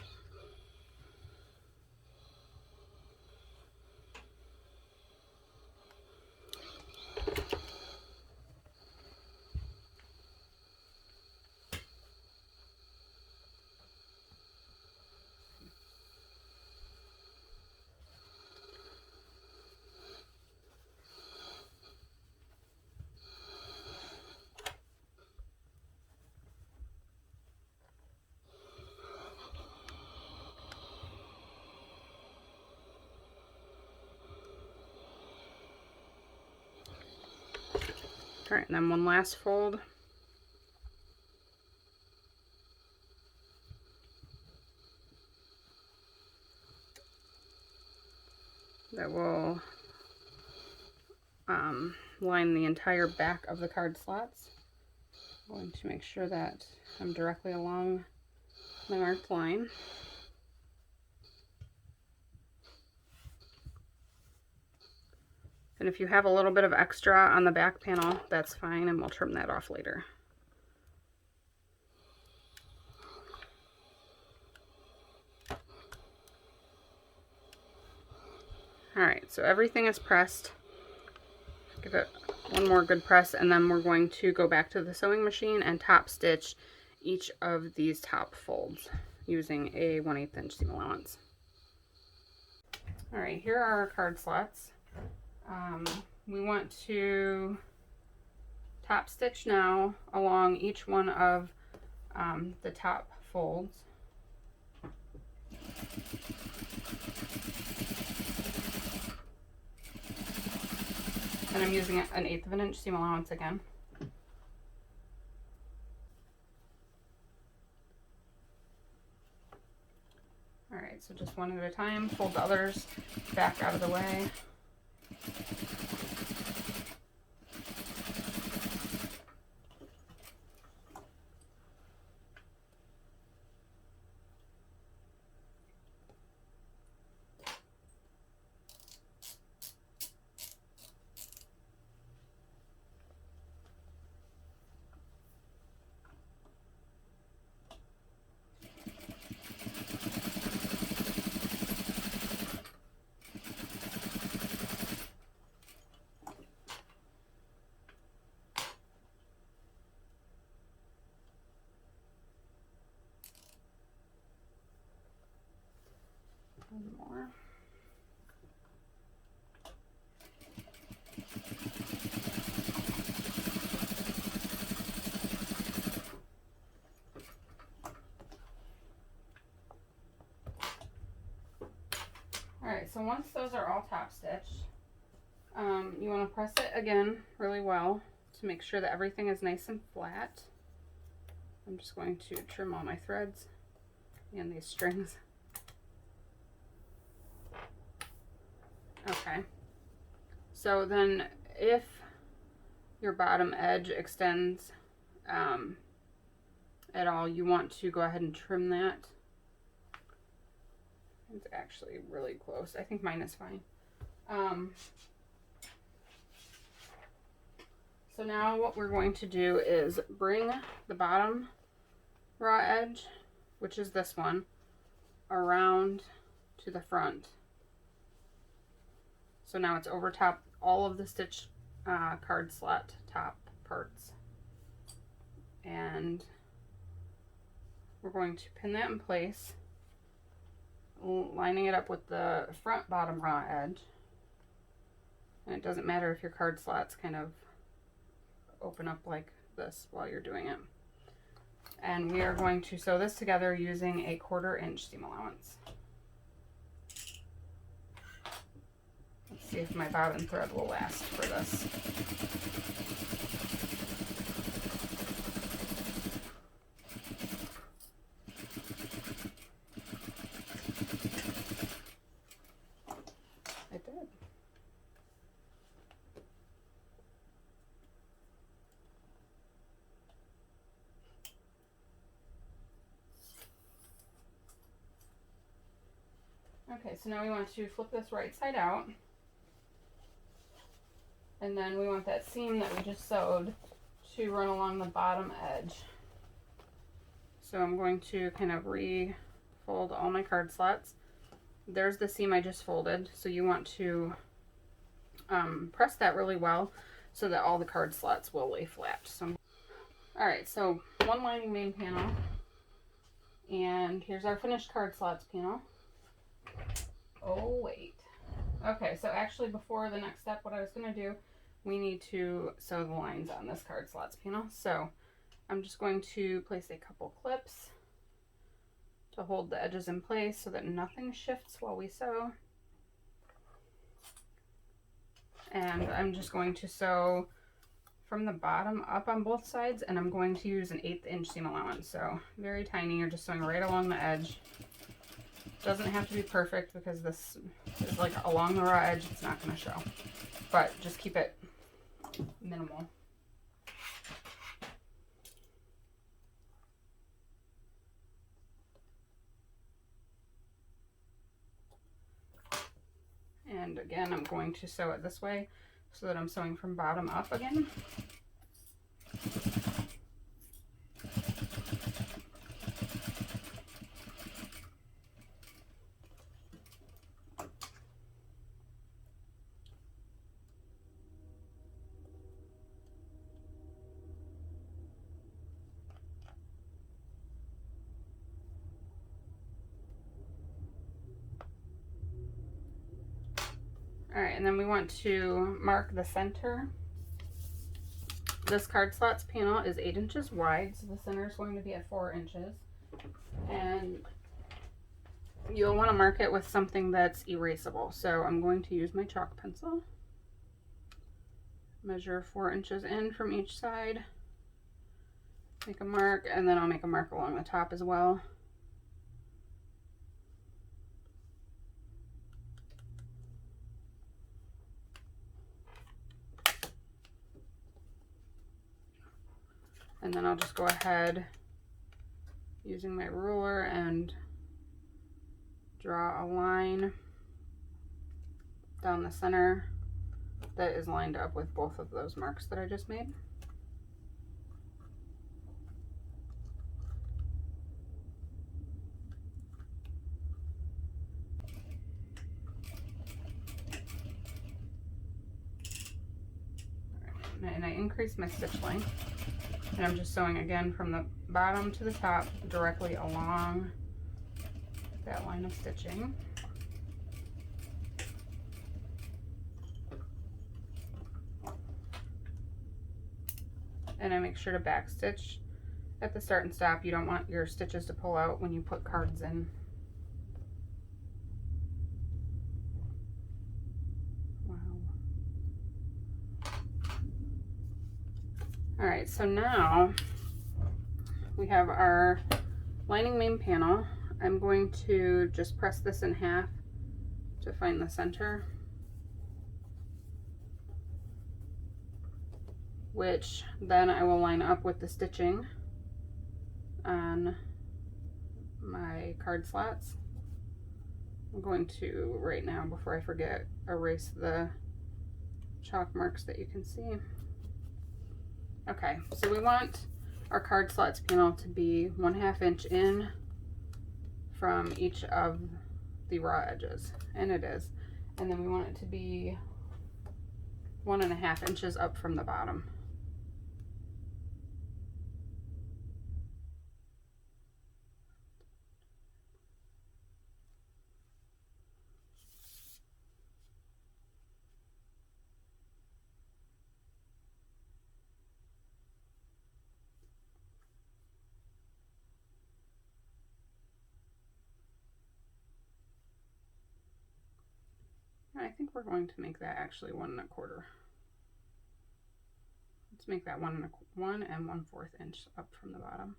All right, and then one last fold. That will line the entire back of the card slots. I'm going to make sure that I'm directly along my marked line. And if you have a little bit of extra on the back panel, that's fine, and we'll trim that off later. All right, so everything is pressed. Give it one more good press, and then we're going to go back to the sewing machine and top stitch each of these top folds using a 1/8 inch seam allowance. All right, here are our card slots. We want to top stitch now along each one of the top folds. And I'm using an 1/8 of an inch seam allowance again. All right, so just one at a time, fold the others back out of the way. One more. Alright, so once those are all top stitched, you want to press it again really well to make sure that everything is nice and flat. I'm just going to trim all my threads and these strings. Okay, so then if your bottom edge extends at all, you want to go ahead and trim that. It's actually really close. I think mine is fine. So now what we're going to do is bring the bottom raw edge, which is this one, around to the front. So now it's over top all of the stitch card slot top parts. And we're going to pin that in place, lining it up with the front bottom raw edge. And it doesn't matter if your card slots kind of open up like this while you're doing it. And we are going to sew this together using a 1/4 inch seam allowance. Let's see if my bobbin thread will last for this. It did. Okay, so now we want to flip this right side out. And then we want that seam that we just sewed to run along the bottom edge. So I'm going to kind of refold all my card slots. There's the seam I just folded. So you want to press that really well so that all the card slots will lay flat. So, all right, so one lining main panel. And here's our finished card slots panel. Oh, wait. Okay, so actually before the next step, what I was going to do, we need to sew the lines on this card slots panel. So I'm just going to place a couple clips to hold the edges in place so that nothing shifts while we sew. And I'm just going to sew from the bottom up on both sides, and I'm going to use an 1/8 inch seam allowance. So very tiny, you're just sewing right along the edge. Doesn't have to be perfect because this is like along the raw edge, it's not going to show. But just keep it minimal. And again, I'm going to sew it this way so that I'm sewing from bottom up again. All right, and then we want to mark the center. This card slots panel is 8 inches wide, so the center is going to be at 4 inches. And you'll want to mark it with something that's erasable. So I'm going to use my chalk pencil. Measure 4 inches in from each side. Make a mark, and then I'll make a mark along the top as well. And then I'll just go ahead using my ruler and draw a line down the center that is lined up with both of those marks that I just made. And I increase my stitch length. And I'm just sewing again from the bottom to the top directly along that line of stitching. And I make sure to back stitch at the start and stop. You don't want your stitches to pull out when you put cards in. All right, so now we have our lining main panel. I'm going to just press this in half to find the center, which then I will line up with the stitching on my card slots. I'm going to, right now, before I forget, erase the chalk marks that you can see. Okay, so we want our card slots panel to be 1/2 inch in from each of the raw edges, and it is. And then we want it to be 1.5 inches up from the bottom. think we're going to make that actually 1 1/4. Let's make that 1 1/4 inch up from the bottom.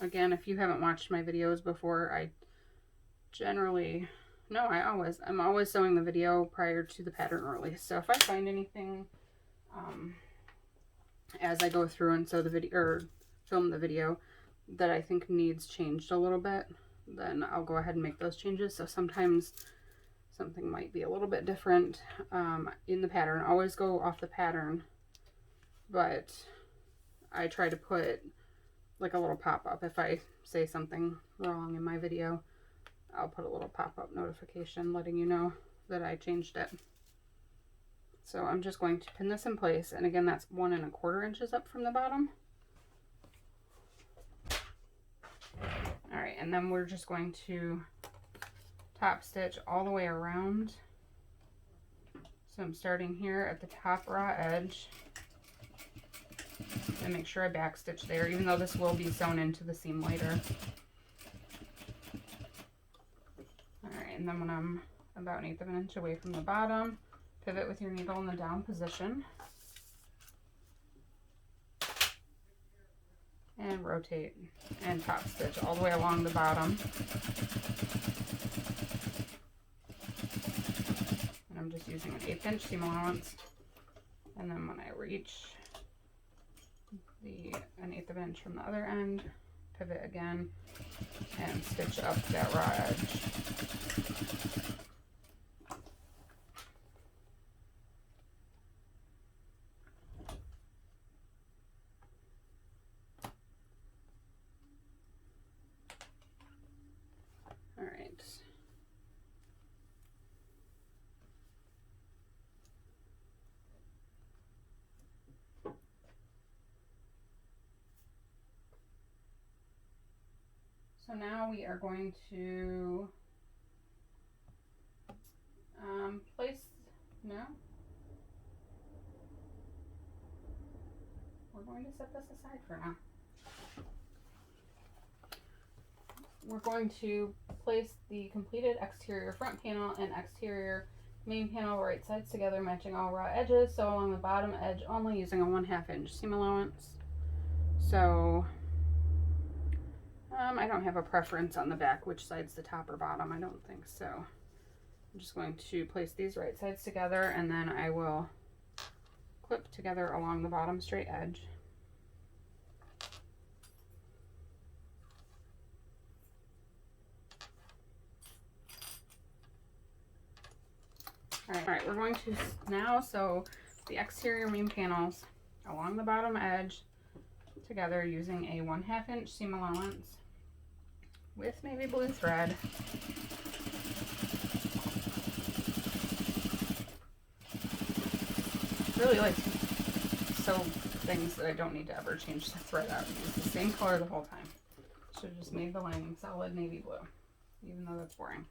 Again, if you haven't watched my videos before, I'm always sewing the video prior to the pattern release. So if I find anything as I go through and sew the video or film the video that I think needs changed a little bit, then I'll go ahead and make those changes. So sometimes something might be a little bit different in the pattern. Always go off the pattern, but I try to put like a little pop-up. If I say something wrong in my video, I'll put a little pop-up notification letting you know that I changed it. So I'm just going to pin this in place, and again, that's 1 1/4 inches up from the bottom. All right, and then we're just going to top stitch all the way around. So I'm starting here at the top raw edge, and make sure I back stitch there, even though this will be sewn into the seam later. All right, and then when I'm about 1/8 of an inch away from the bottom, pivot with your needle in the down position and rotate and top stitch all the way along the bottom. And I'm just using an 1/8 inch seam allowance. And then when I reach an 1/8 of an inch from the other end, pivot again and stitch up that raw edge. All right. So now we are going to we're going to set this aside for now. We're going to place the completed exterior front panel and exterior main panel right sides together, matching all raw edges. So along the bottom edge only, using a 1/2 inch seam allowance. So I don't have a preference on the back which side's the top or bottom. I don't think so. I'm just going to place these right sides together, and then I will clip together along the bottom straight edge. All right, we're going to now sew the exterior main panels along the bottom edge together using a 1/2 inch seam allowance with navy blue thread. Really like to sew things that I don't need to ever change the thread out. Use the same color the whole time. Should have just made the lining solid navy blue, even though that's boring.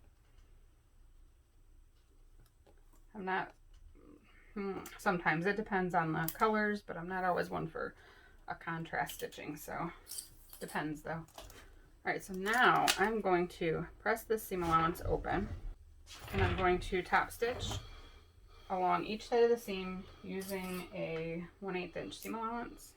I'm not, sometimes it depends on the colors, but I'm not always one for a contrast stitching, so depends though. All right, so now I'm going to press this seam allowance open, and I'm going to top stitch along each side of the seam using a 1/8 inch seam allowance.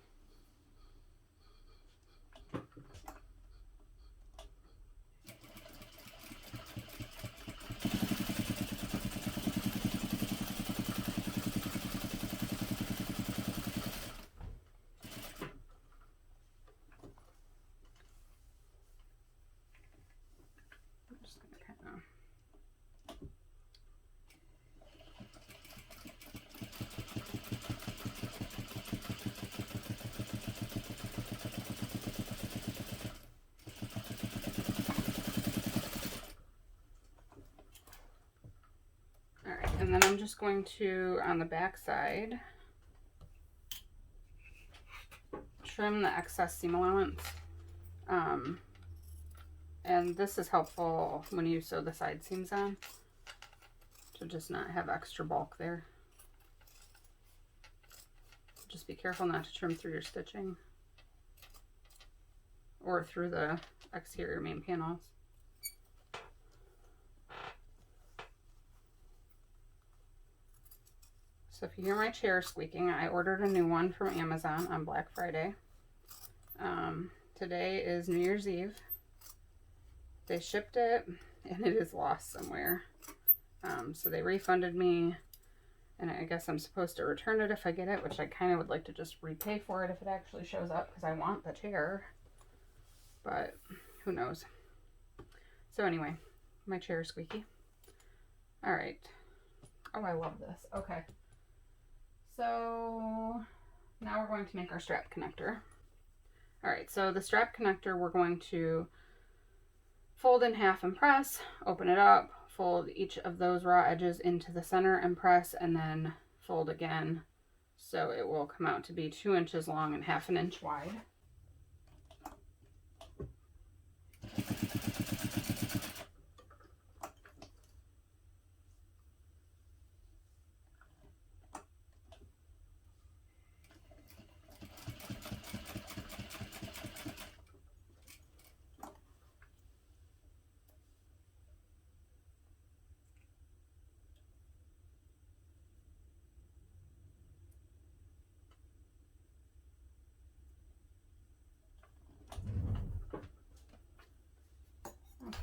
And then I'm just going to, on the back side, trim the excess seam allowance. And this is helpful when you sew the side seams on, to just not have extra bulk there. Just be careful not to trim through your stitching or through the exterior main panels. So if you hear my chair squeaking, I ordered a new one from Amazon on Black Friday. Today is New Year's Eve. They shipped it and it is lost somewhere. So they refunded me, and I guess I'm supposed to return it if I get it, which I kind of would like to just repay for it if it actually shows up, because I want the chair, but who knows. So anyway, my chair is squeaky. All right. Oh, I love this. Okay. So now we're going to make our strap connector. All right, so the strap connector we're going to fold in half and press, open it up, fold each of those raw edges into the center and press, and then fold again. So it will come out to be 2 inches long and 1/2 inch wide.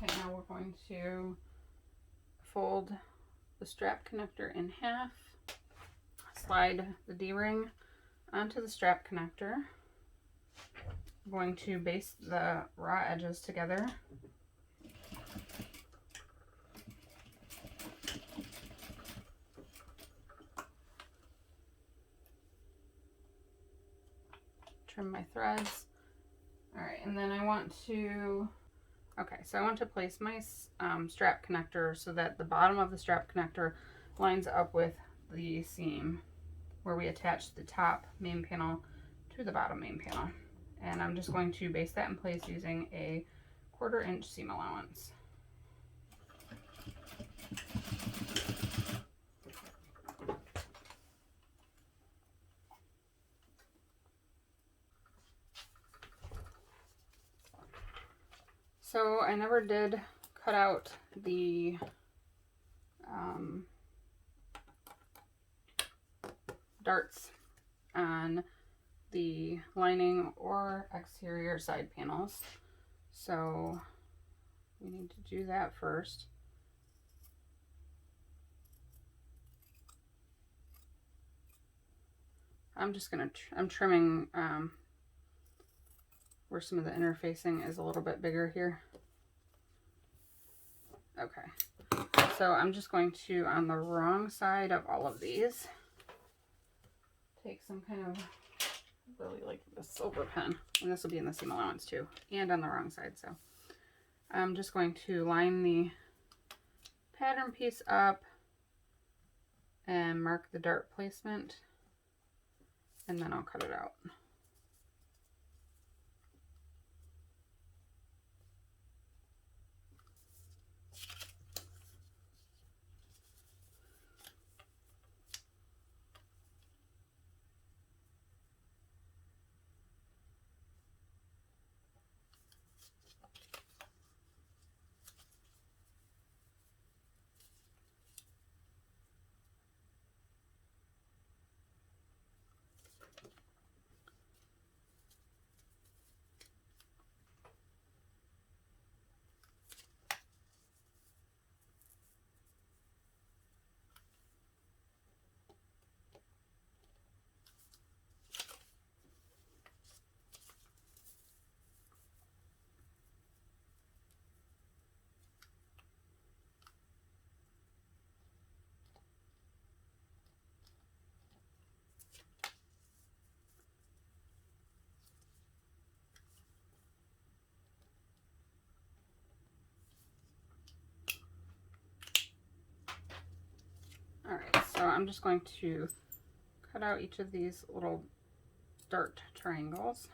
Okay, now we're going to fold the strap connector in half, slide the D-ring onto the strap connector. I'm going to baste the raw edges together. Trim my threads. All right, and then I want to place my strap connector so that the bottom of the strap connector lines up with the seam where we attach the top main panel to the bottom main panel. And I'm just going to baste that in place using a 1/4 inch seam allowance. So I never did cut out the darts on the lining or exterior side panels. So we need to do that first. I'm trimming where some of the interfacing is a little bit bigger here. Okay, so I'm just going to, on the wrong side of all of these, take some kind of, really like the silver pen, and this will be in the seam allowance too, and on the wrong side. So I'm just going to line the pattern piece up and mark the dart placement, and then I'll cut it out. All right, so I'm just going to cut out each of these little dart triangles.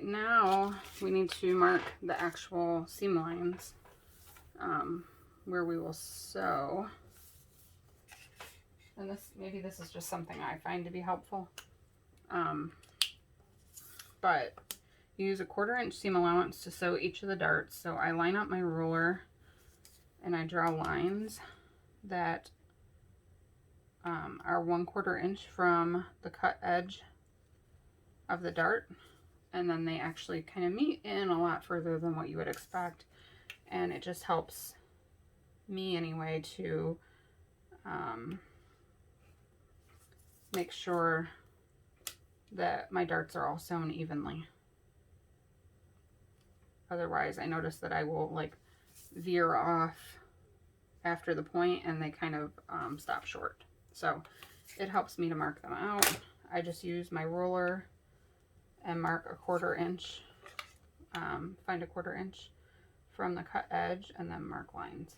now we need to mark the actual seam lines where we will sew. And maybe this is just something I find to be helpful. But you use a 1/4 inch seam allowance to sew each of the darts. So I line up my ruler and I draw lines that are 1/4 inch from the cut edge of the dart. And then they actually kind of meet in a lot further than what you would expect. And it just helps me anyway to make sure that my darts are all sewn evenly. Otherwise, I notice that I will like veer off after the point and they kind of stop short. So it helps me to mark them out. I just use my ruler and mark a 1/4 inch, find a 1/4 inch from the cut edge and then mark lines.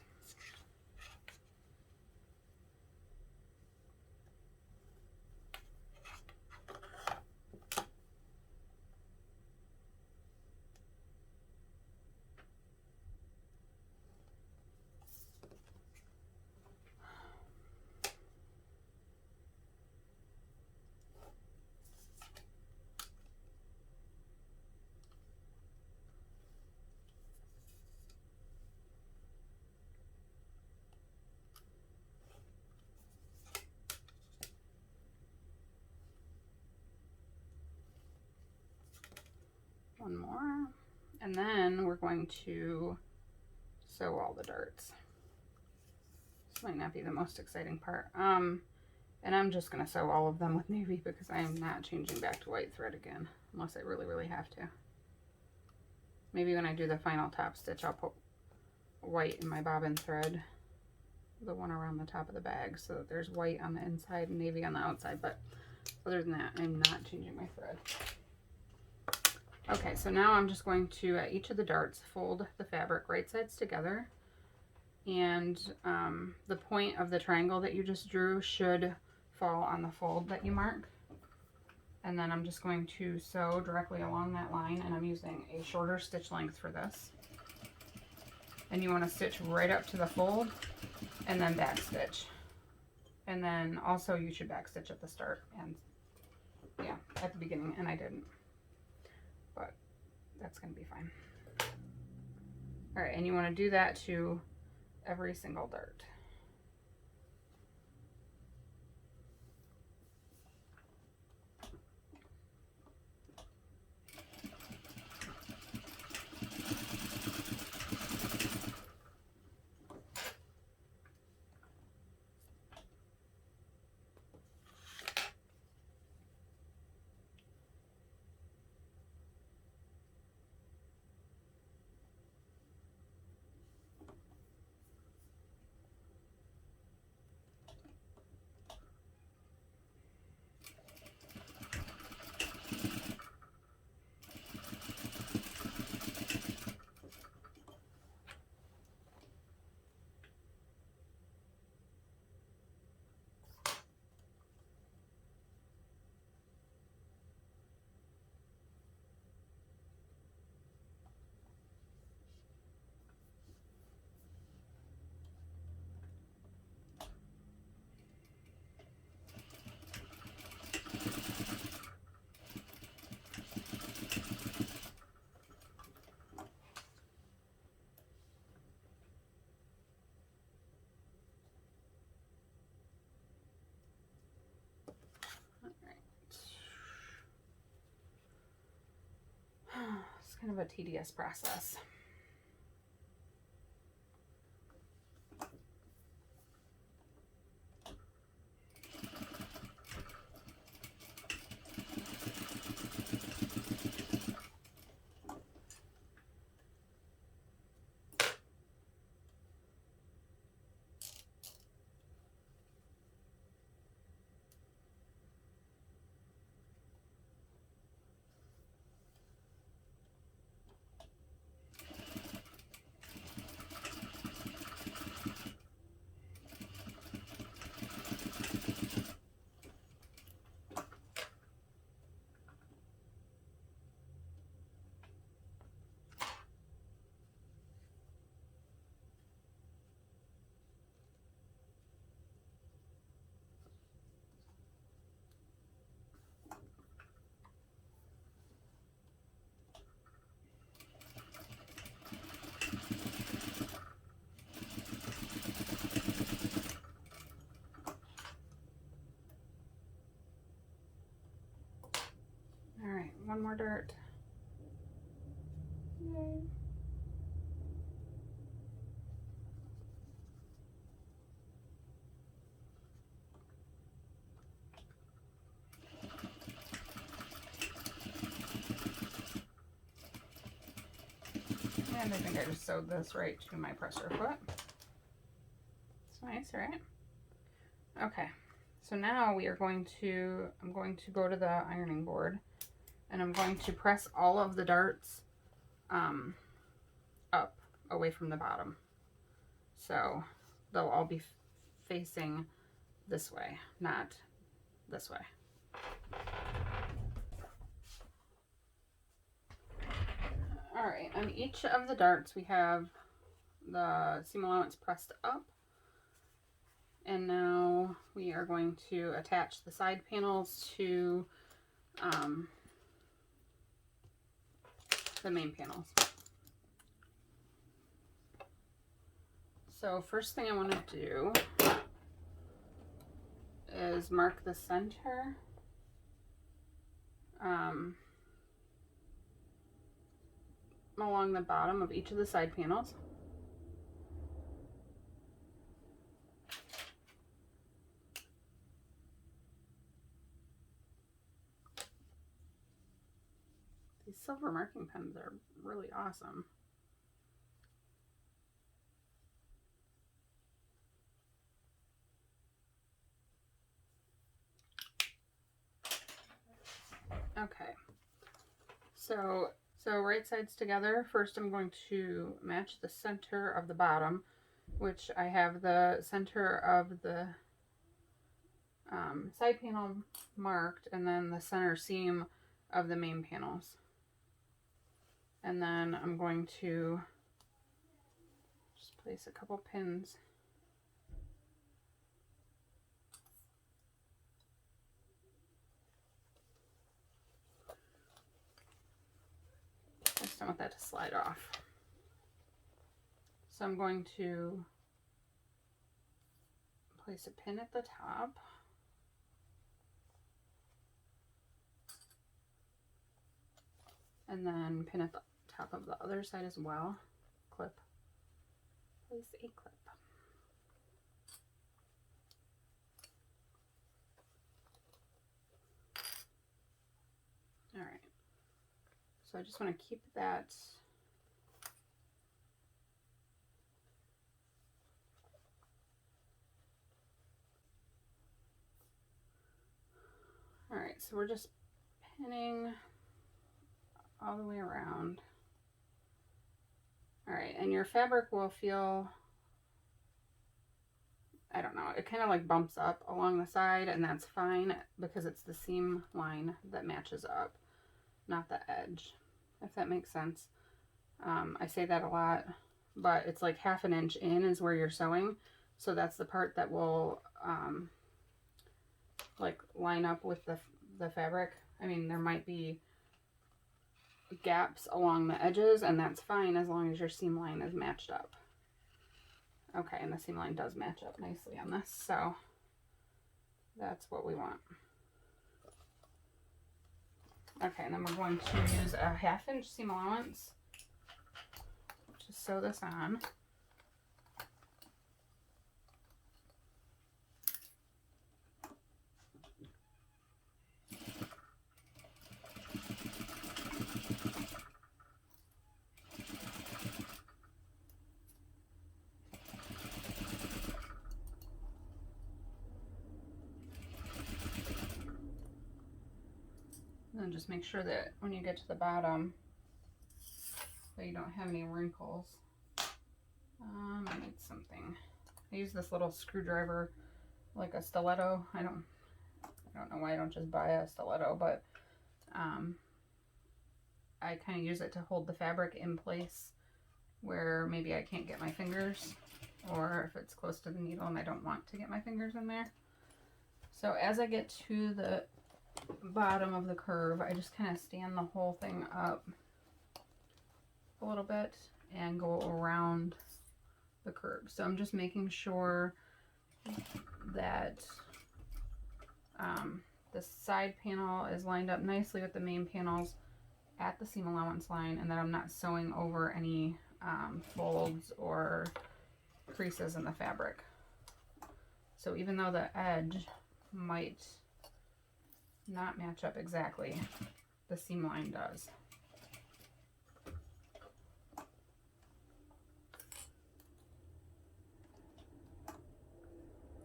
One more, and then we're going to sew all the darts. This might not be the most exciting part. And I'm just going to sew all of them with navy because I am not changing back to white thread again, unless I really, really have to. Maybe when I do the final top stitch, I'll put white in my bobbin thread, the one around the top of the bag, so that there's white on the inside and navy on the outside. But other than that, I'm not changing my thread. Okay, so now I'm just going to, at each of the darts, fold the fabric right sides together. And the point of the triangle that you just drew should fall on the fold that you mark. And then I'm just going to sew directly along that line, and I'm using a shorter stitch length for this. And you want to stitch right up to the fold and then back stitch. And then also you should back stitch at the start and yeah, at the beginning, and I didn't. But that's going to be fine. All right, and you want to do that to every single dart. It's kind of a tedious process. more dirt. Yay. And I think I just sewed this right to my presser foot. It's nice, right? Okay, so now we are going to, I'm going to go to the ironing board and I'm going to press all of the darts up away from the bottom. So they'll all be facing this way, not this way. All right, on each of the darts we have the seam allowance pressed up. And now we are going to attach the side panels to the main panels. So first thing I want to do is mark the center along the bottom of each of the side panels. These silver marking pens are really awesome. Okay, so right sides together. First I'm going to match the center of the bottom, which I have the center of the side panel marked, and then the center seam of the main panels. And then I'm going to just place a couple pins . I just don't want that to slide off. So I'm going to place a pin at the top. And then pin at the top of the other side as well. Clip. Place a clip. All right. So I just want to keep that all right, so we're just pinning all the way around. All right, and your fabric will feel, I don't know, it kind of like bumps up along the side, and that's fine because it's the seam line that matches up, not the edge, if that makes sense. I say that a lot, but it's like 1/2 inch in is where you're sewing, so that's the part that will like line up with the fabric. I mean, there might be gaps along the edges, and that's fine as long as your seam line is matched up. Okay, and the seam line does match up nicely on this, so that's what we want. Okay, and then we're going to use a 1/2 inch seam allowance to sew this on. And then just make sure that when you get to the bottom that you don't have any wrinkles. I need something. I use this little screwdriver, like a stiletto. I don't know why I don't just buy a stiletto, but I kind of use it to hold the fabric in place where maybe I can't get my fingers, or if it's close to the needle and I don't want to get my fingers in there. So as I get to the bottom of the curve, I just kind of stand the whole thing up a little bit and go around the curve. So I'm just making sure that the side panel is lined up nicely with the main panels at the seam allowance line and that I'm not sewing over any folds or creases in the fabric. So even though the edge might not match up exactly, the seam line does.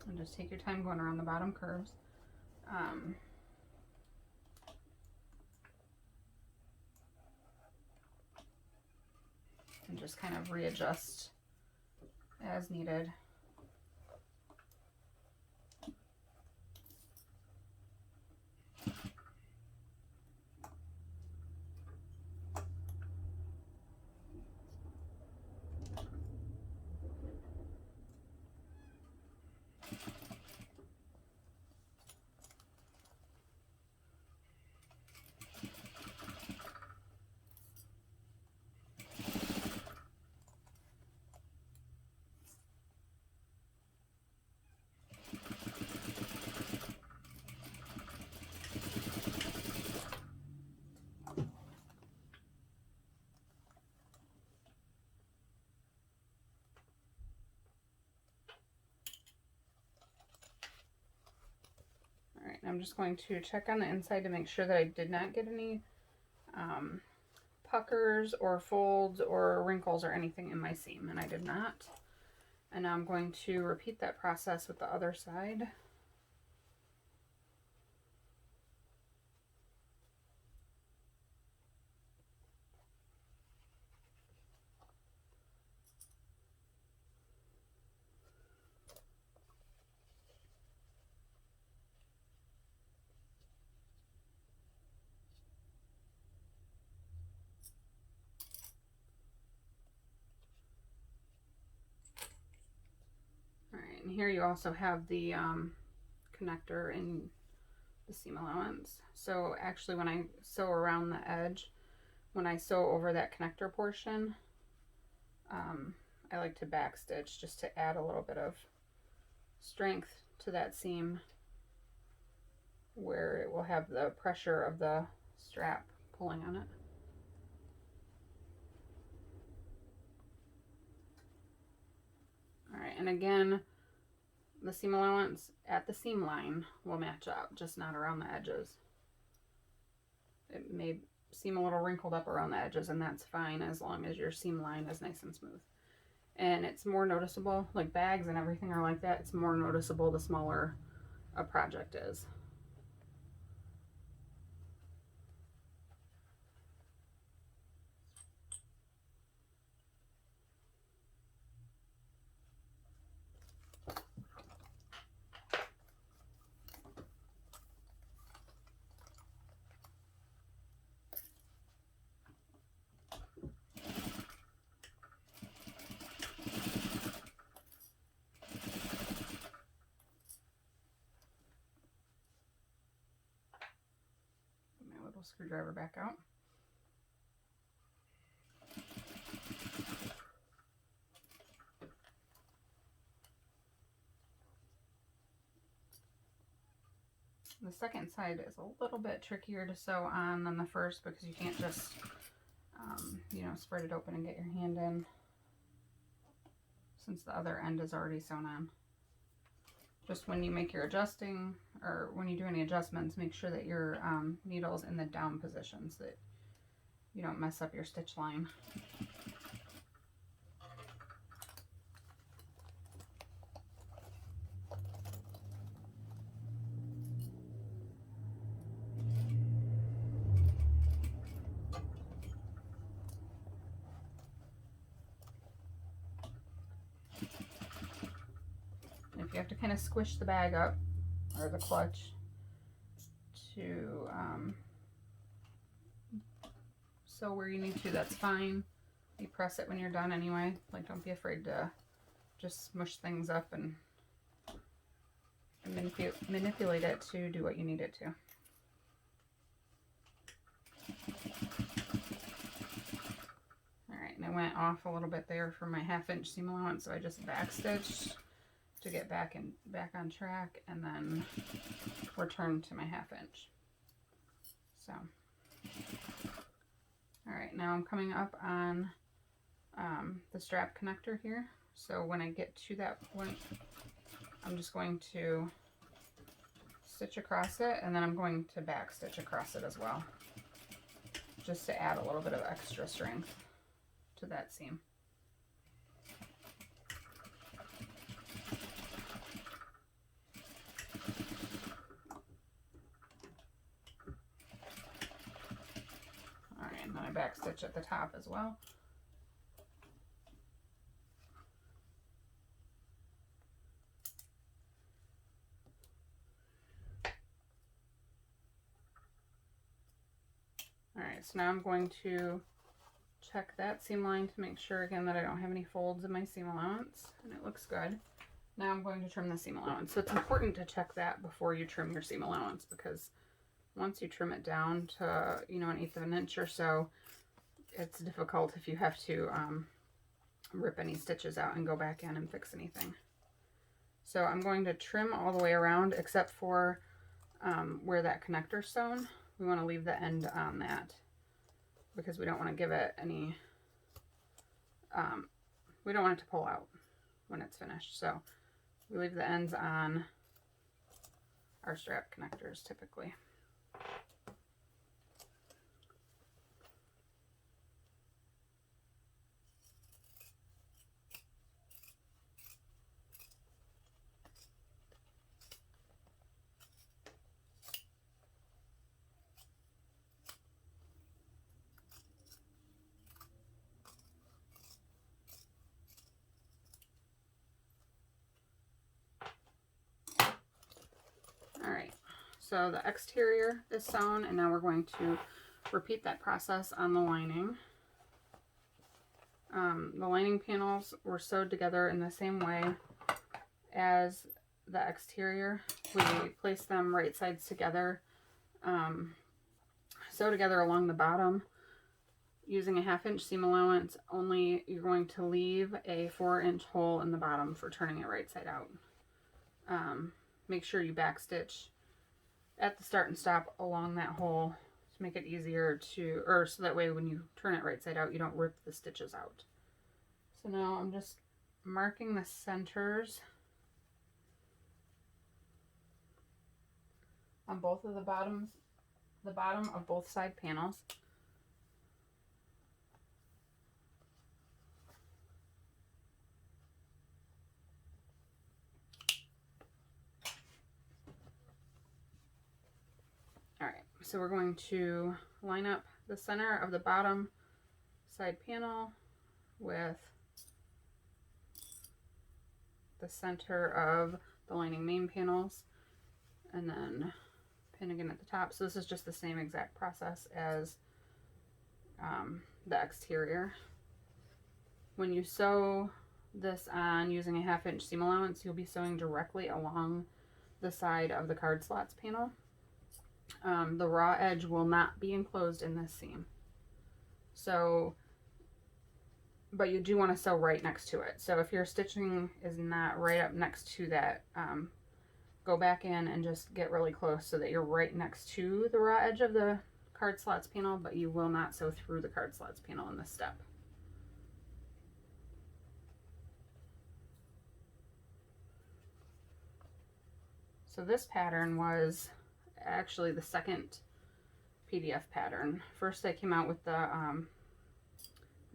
And just take your time going around the bottom curves. And just kind of readjust as needed. I'm just going to check on the inside to make sure that I did not get any puckers or folds or wrinkles or anything in my seam, and I did not. And now I'm going to repeat that process with the other side. And here you also have the connector in the seam allowance. So actually when I sew around the edge, when I sew over that connector portion, I like to backstitch just to add a little bit of strength to that seam where it will have the pressure of the strap pulling on it. All right, and again, the seam allowance at the seam line will match up, just not around the edges. It may seem a little wrinkled up around the edges, and that's fine as long as your seam line is nice and smooth. And it's more noticeable, like bags and everything are like that, it's more noticeable the smaller a project is. Screwdriver back out. The second side is a little bit trickier to sew on than the first because you can't just, you know, spread it open and get your hand in since the other end is already sewn on. Just when you make your adjusting, or when you do any adjustments, make sure that your needle's in the down position so that you don't mess up your stitch line. If you have to kind of squish the bag up, or the clutch, to sew where you need to, that's fine. You press it when you're done anyway. Like, don't be afraid to just smush things up and manipulate it to do what you need it to. Alright, and I went off a little bit there for my 1/2 inch seam allowance, so I just backstitched to get back on track, and then return to my 1/2 inch. So now I'm coming up on the strap connector here. So when I get to that point, I'm just going to stitch across it, and then I'm going to back stitch across it as well, just to add a little bit of extra strength to that seam. All right, and then I back stitch at the top as well. All right, so now I'm going to check that seam line to make sure again that I don't have any folds in my seam allowance, and it looks good. Now I'm going to trim the seam allowance. So it's important to check that before you trim your seam allowance, because once you trim it down to, you know, 1/8 of an inch or so, it's difficult if you have to rip any stitches out and go back in and fix anything. So I'm going to trim all the way around except for where that connector's sewn. We want to leave the end on that because we don't want to give it any, we don't want it to pull out when it's finished. So we leave the ends on our strap connectors typically. Alright, so the exterior is sewn, and now we're going to repeat that process on the lining. The lining panels were sewed together in the same way as the exterior. We placed them right sides together, sew together along the bottom using a 1/2 inch seam allowance. Only you're going to leave a 4-inch hole in the bottom for turning it right side out. Make sure you back stitch at the start and stop along that hole to make it easier to, or so that way when you turn it right side out, you don't rip the stitches out. So now I'm just marking the centers on both of the bottom of both side panels. Alright, so we're going to line up the center of the bottom side panel with the center of the lining main panels, and then pin again at the top. So this is just the same exact process as the exterior. When you sew this on using a 1/2 inch seam allowance, you'll be sewing directly along the side of the card slots panel. The raw edge will not be enclosed in this seam. So, but you do want to sew right next to it. So if your stitching is not right up next to that, go back in and just get really close so that you're right next to the raw edge of the card slots panel, but you will not sew through the card slots panel in this step. So this pattern was actually the second PDF pattern. First I came out with the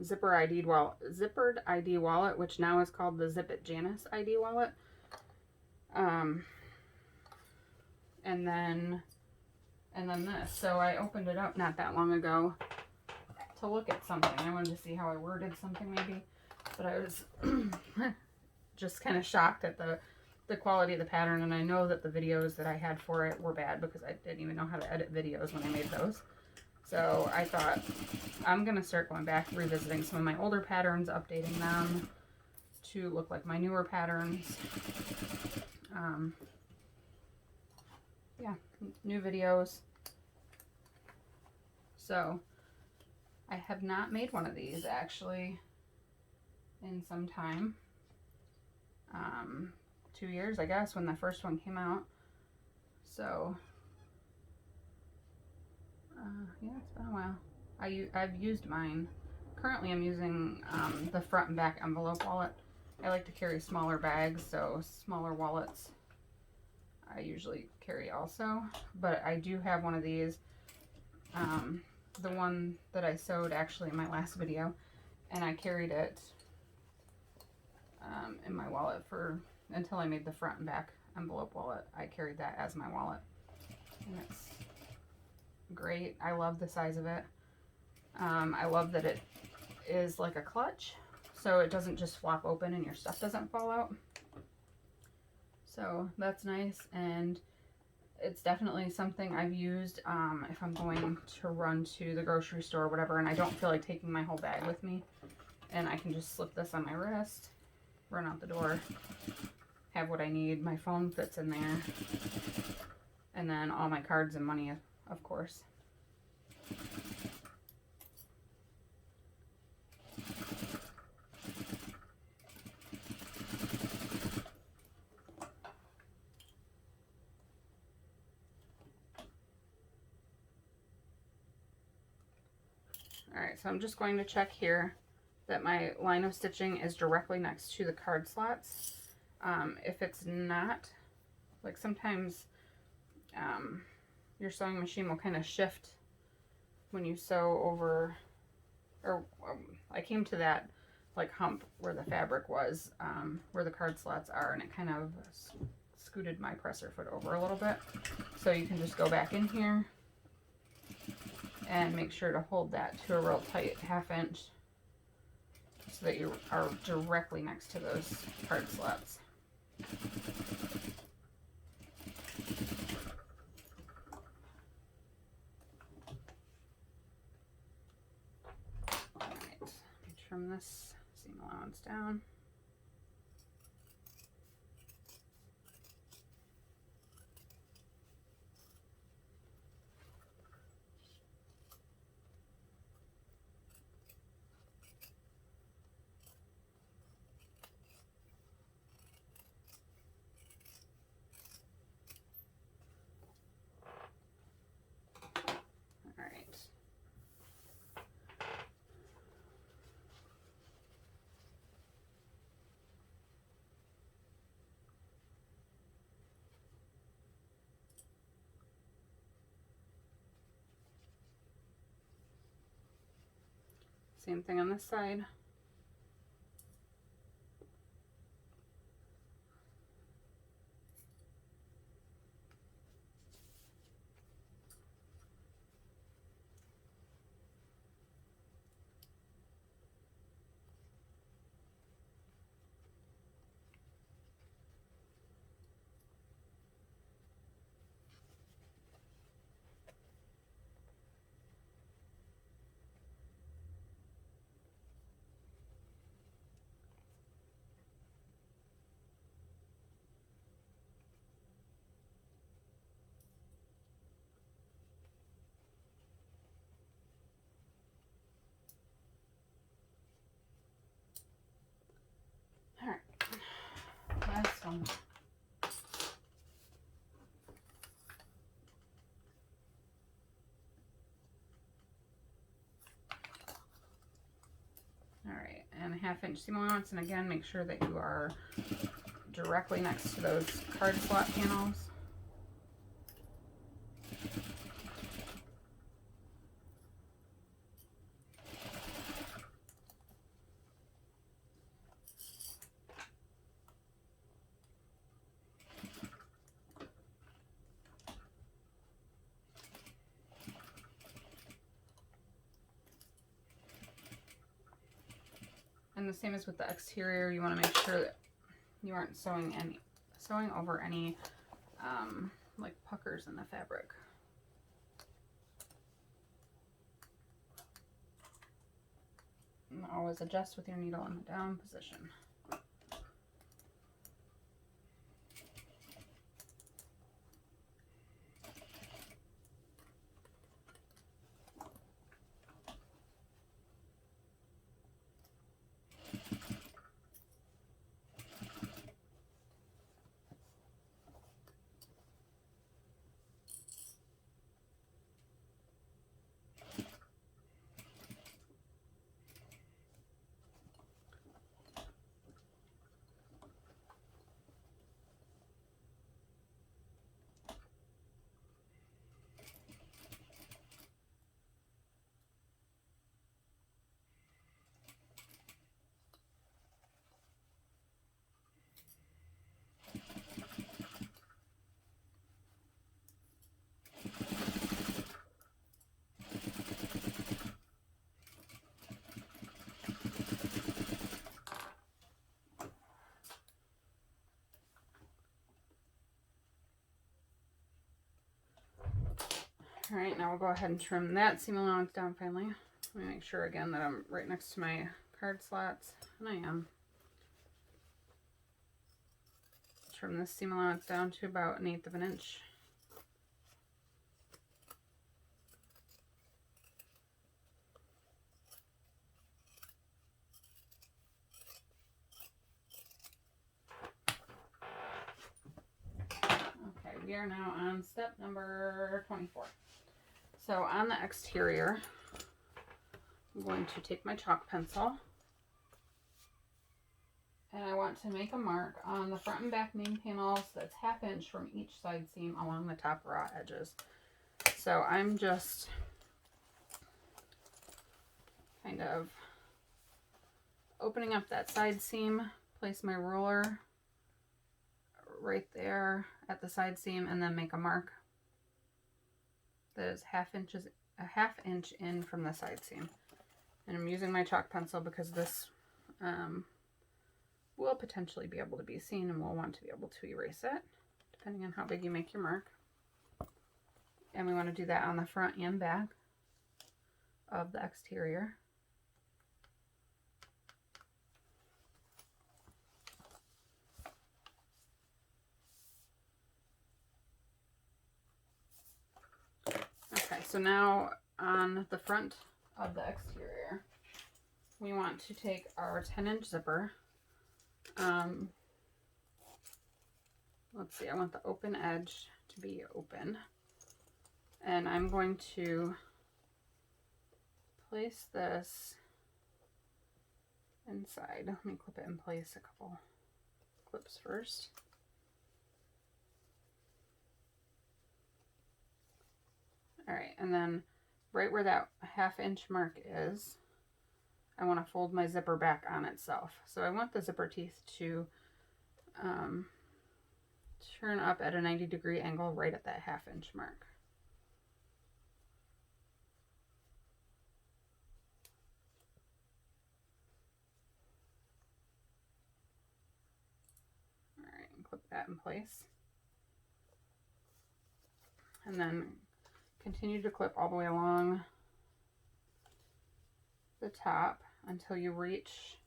zippered ID wallet, which now is called the Zip It Janice ID wallet. And then this. So I opened it up not that long ago to look at something. I wanted to see how I worded something maybe, but I was just kind of shocked at the quality of the pattern, and I know that the videos that I had for it were bad because I didn't even know how to edit videos when I made those. So I thought I'm gonna start going back, revisiting some of my older patterns, updating them to look like my newer patterns. Yeah, new videos. So I have not made one of these actually in some time. 2 years, I guess, when the first one came out. So yeah, it's been a while. I've used mine. Currently I'm using the front and back envelope wallet. I like to carry smaller bags, so smaller wallets I usually carry also. But I do have one of these, the one that I sewed actually in my last video, and I carried it in my wallet until I made the front and back envelope wallet. I carried that as my wallet, and it's great. I love the size of it. I love that it is like a clutch, so it doesn't just flop open and your stuff doesn't fall out. So that's nice, and it's definitely something I've used if I'm going to run to the grocery store or whatever, and I don't feel like taking my whole bag with me, and I can just slip this on my wrist, run out the door, have what I need. My phone fits in there, and then all my cards and money, of course. Alright, so I'm just going to check here that my line of stitching is directly next to the card slots. If it's not, like sometimes your sewing machine will kind of shift when you sew over, or I came to that like hump where the fabric was, where the card slots are, and it kind of scooted my presser foot over a little bit. So you can just go back in here and make sure to hold that to a real tight 1/2 inch so that you are directly next to those card slots. Alright, let me trim this seam allowance down. Same thing on this side. Alright, last one. Alright, and a 1/2 inch seam allowance, and again, make sure that you are directly next to those card slot panels. And the same as with the exterior, you want to make sure that you aren't sewing over any like puckers in the fabric. And always adjust with your needle in the down position. right, now we'll go ahead and trim that seam allowance down finally. Let me make sure again that I'm right next to my card slots, and I am. Trim this seam allowance down to about 1/8 of an inch. Okay, we are now on step number 24. So on the exterior, I'm going to take my chalk pencil, and I want to make a mark on the front and back main panels that's 1/2 inch from each side seam along the top raw edges. So I'm just kind of opening up that side seam, place my ruler right there at the side seam, and then make a mark that is 1/2 inch in from the side seam. And I'm using my chalk pencil because this will potentially be able to be seen, and we'll want to be able to erase it depending on how big you make your mark. And we want to do that on the front and back of the exterior. Okay, so now on the front of the exterior, we want to take our 10-inch zipper. Let's see, I want the open edge to be open. And I'm going to place this inside. Let me clip it in place a couple clips first. All right, and then right where that 1/2 inch mark is, I want to fold my zipper back on itself. So I want the zipper teeth to turn up at a 90-degree angle right at that 1/2 inch mark. All right, and clip that in place. And then continue to clip all the way along the top until you reach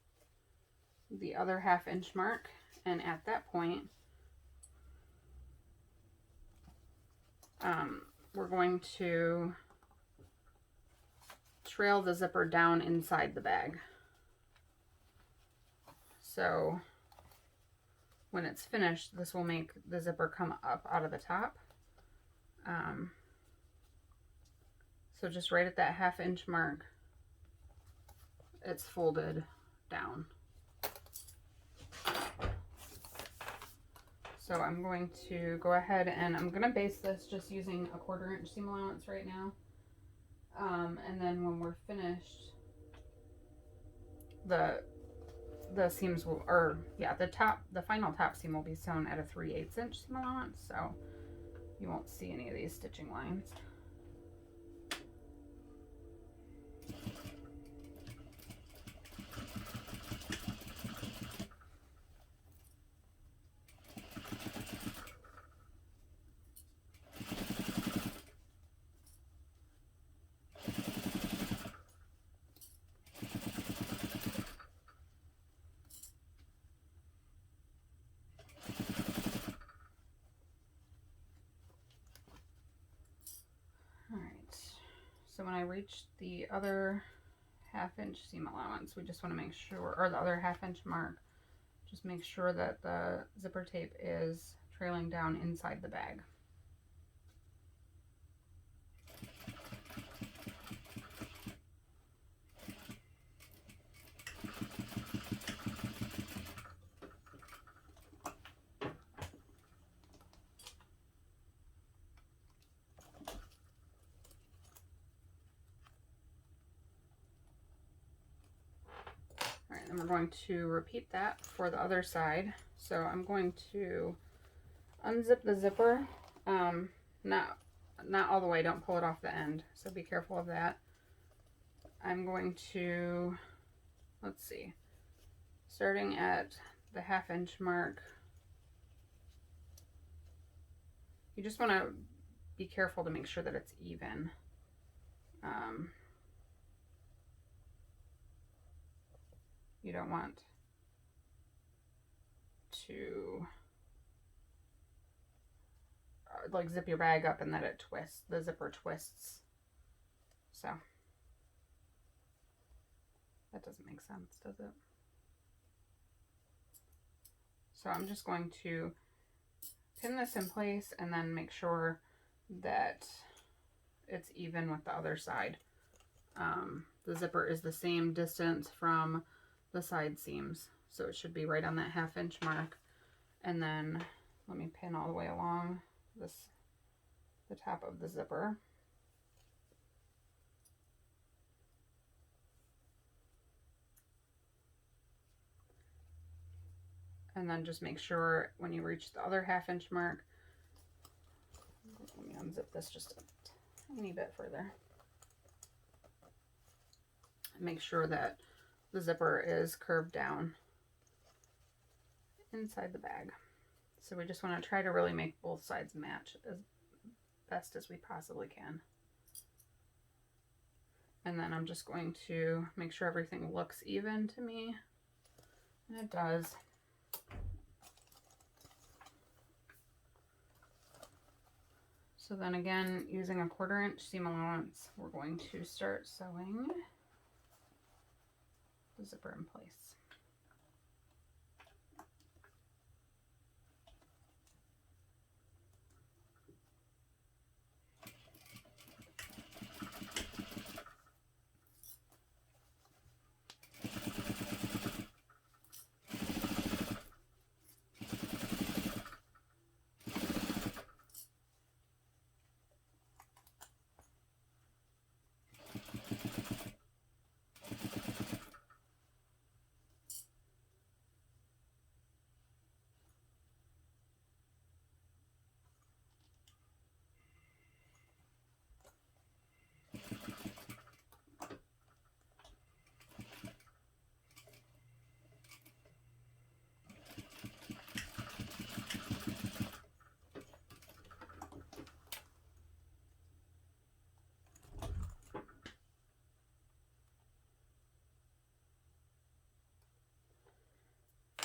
the other 1/2 inch mark. And at that point, we're going to trail the zipper down inside the bag. So when it's finished, this will make the zipper come up out of the top. So just right at that 1/2 inch mark, it's folded down. So I'm going to go ahead and I'm going to base this just using a 1/4 inch seam allowance right now. And then when we're finished, the seams will, the final top seam will be sewn at a 3/8 inch seam allowance, so you won't see any of these stitching lines. So when I reach the other 1/2 inch seam allowance, we just want to make sure, or the other 1/2 inch mark, just make sure that the zipper tape is trailing down inside the bag. And we're going to repeat that for the other side. So I'm going to unzip the zipper, not all the way, don't pull it off the end, so be careful of that. I'm going to, let's see, starting at the 1/2 inch mark, you just want to be careful to make sure that it's even. You don't want to like zip your bag up and then it twists, the zipper twists. So that doesn't make sense, does it? So I'm just going to pin this in place and then make sure that it's even with the other side. The zipper is the same distance from the side seams, so it should be right on that 1/2 inch mark. And then let me pin all the way along the top of the zipper. And then just make sure when you reach the other 1/2 inch mark, let me unzip this just a tiny bit further. Make sure that the zipper is curved down inside the bag. So we just want to try to really make both sides match as best as we possibly can. And then I'm just going to make sure everything looks even to me, and it does. So then again, using a 1/4 inch seam allowance, we're going to start sewing the zipper in place.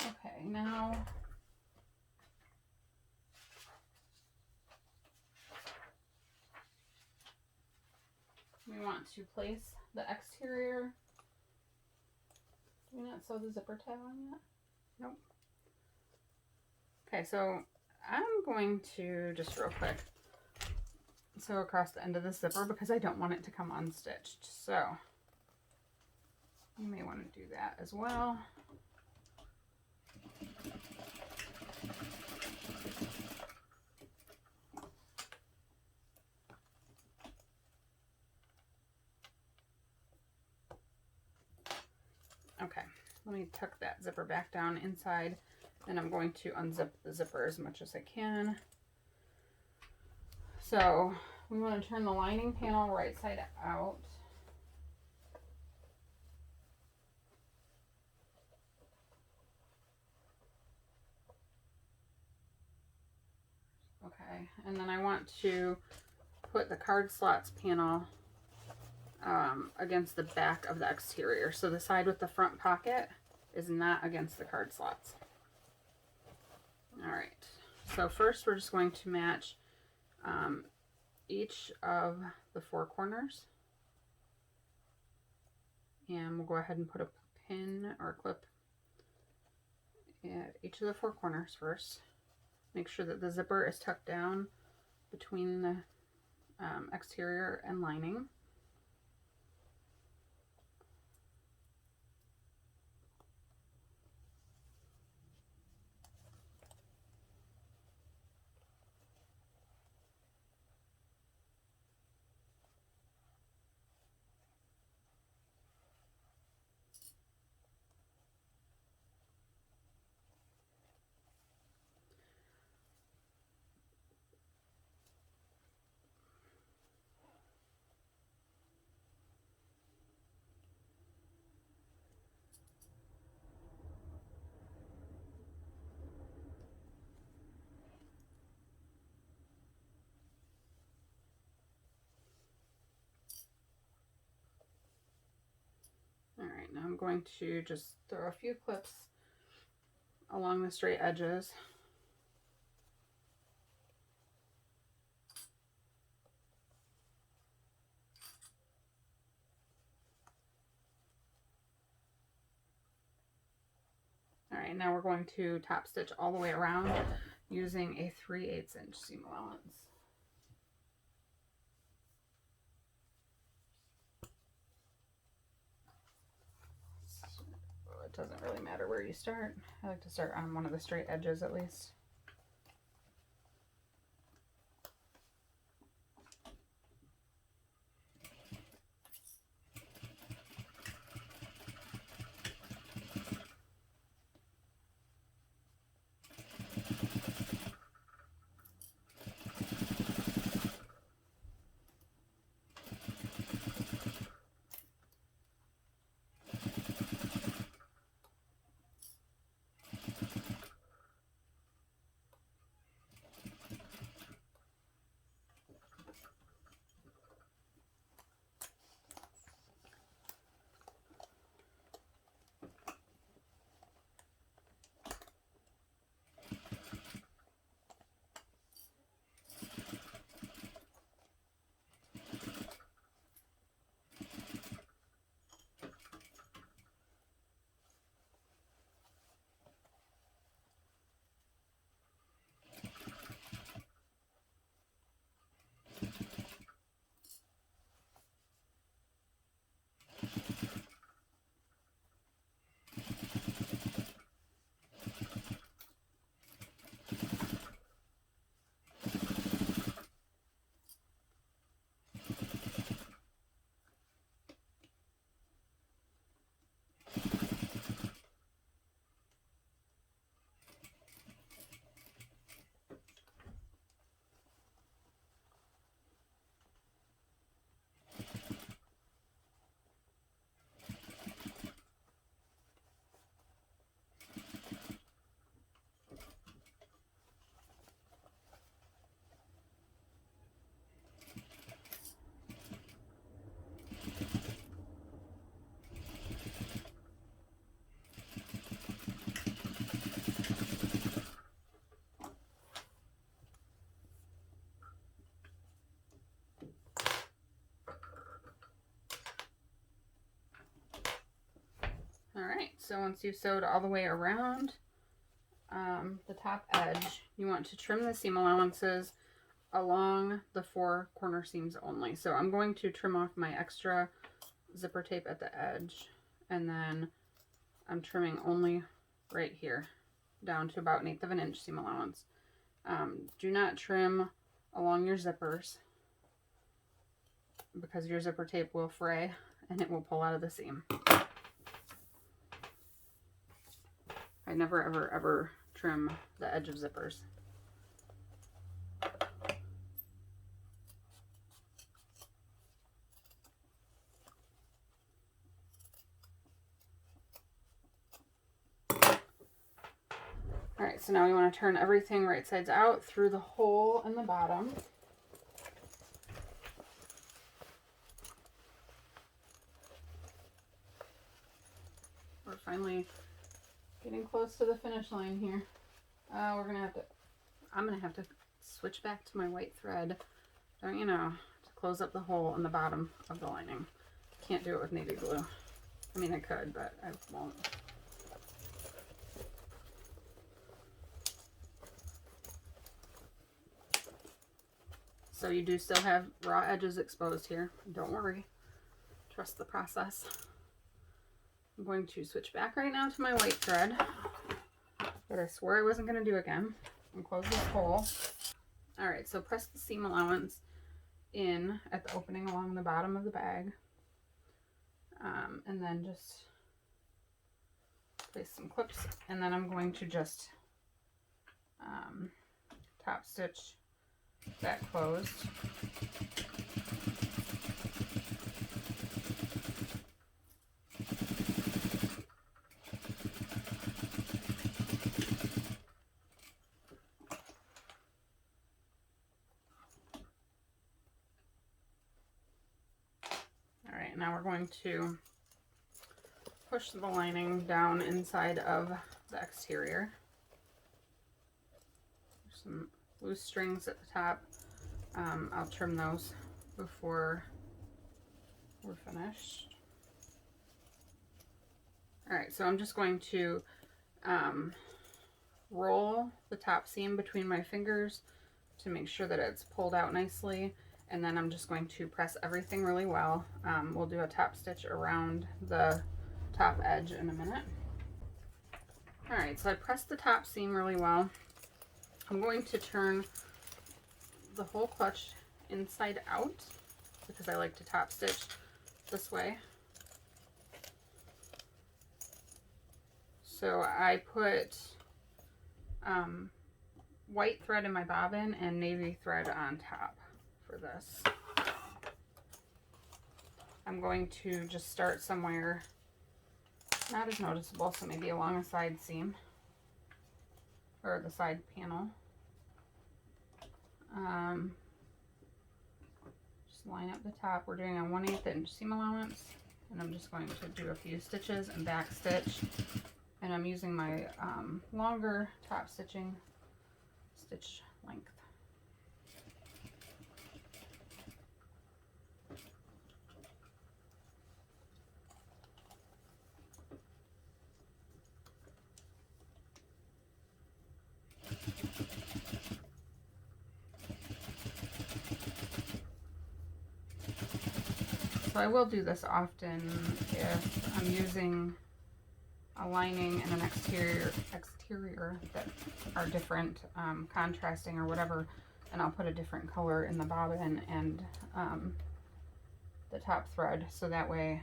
Okay, now we want to place the exterior. Do we not sew the zipper tab on yet? Nope. Okay, so I'm going to just real quick sew across the end of the zipper because I don't want it to come unstitched. So you may want to do that as well. Okay, let me tuck that zipper back down inside, and I'm going to unzip the zipper as much as I can. So we want to turn the lining panel right side out. Okay, and then I want to put the card slots panel against the back of the exterior. So the side with the front pocket is not against the card slots. All right, so first we're just going to match each of the 4 corners. And we'll go ahead and put a pin or a clip at each of the 4 corners first. Make sure that the zipper is tucked down between the exterior and lining. I'm going to just throw a few clips along the straight edges. All right, now we're going to top stitch all the way around using a 3/8 inch seam allowance. So it doesn't really matter where you start. I like to start on one of the straight edges at least. All right, so once you've sewed all the way around the top edge, you want to trim the seam allowances along the 4 corner seams only. So I'm going to trim off my extra zipper tape at the edge, and then I'm trimming only right here down to about 1/8 of an inch seam allowance. Do not trim along your zippers because your zipper tape will fray and it will pull out of the seam. I never ever trim the edge of zippers. All right, so now we want to turn everything right sides out through the hole in the bottom. We're finally getting close to the finish line here. I'm gonna have to switch back to my white thread, don't you know, to close up the hole in the bottom of the lining. Can't do it with navy blue. I mean, I could, but I won't. So you do still have raw edges exposed here. Don't worry. Trust the process. I'm going to switch back right now to my white thread that I swore I wasn't going to do again, and close this hole. All right, so press the seam allowance in at the opening along the bottom of the bag, and then just place some clips, and then I'm going to just top stitch that closed. All right, now we're going to push the lining down inside of the exterior. There's some loose strings at the top. I'll trim those before we're finished. Alright, so I'm just going to roll the top seam between my fingers to make sure that it's pulled out nicely, and then I'm just going to press everything really well. We'll do a top stitch around the top edge in a minute. Alright, so I pressed the top seam really well. I'm going to turn the whole clutch inside out because I like to top stitch this way. So I put white thread in my bobbin and navy thread on top for this. I'm going to just start somewhere not as noticeable, so maybe along a side seam or the side panel. Just line up the top. We're doing a 1/8 inch seam allowance, and I'm just going to do a few stitches and back stitch, and I'm using my longer top stitching stitch length. So I will do this often if I'm using a lining and an exterior that are different, contrasting or whatever, and I'll put a different color in the bobbin and the top thread, so that way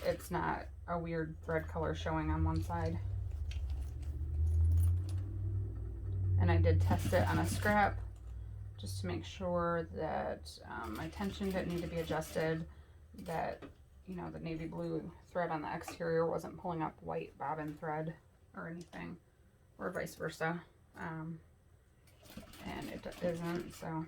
it's not a weird thread color showing on one side. And I did test it on a scrap just to make sure that my tension didn't need to be adjusted, that, you know, the navy blue thread on the exterior wasn't pulling up white bobbin thread or anything, or vice versa, and it isn't, so.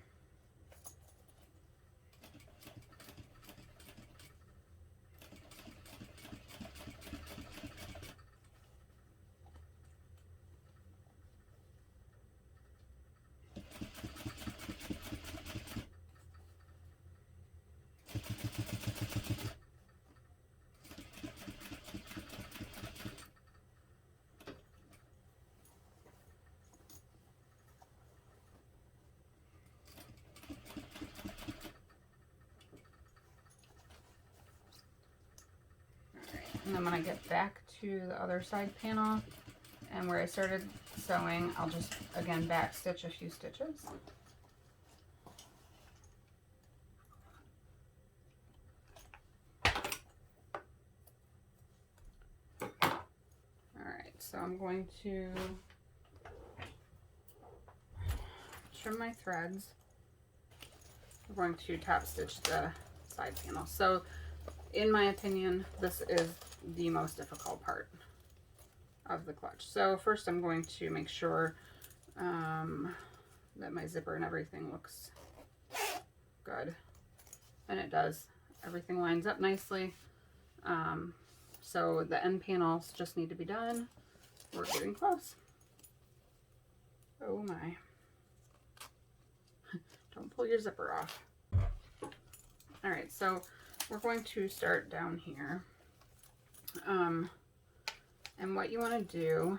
And then when I get back to the other side panel and where I started sewing, I'll just again back stitch a few stitches. Alright, so I'm going to trim my threads. I'm going to top stitch the side panel. So in my opinion, this is the most difficult part of the clutch. So first I'm going to make sure that my zipper and everything looks good, and it does. Everything lines up nicely. So the end panels just need to be done. We're getting close. Oh my. Don't pull your zipper off. All right, so we're going to start down here. And what you want to do,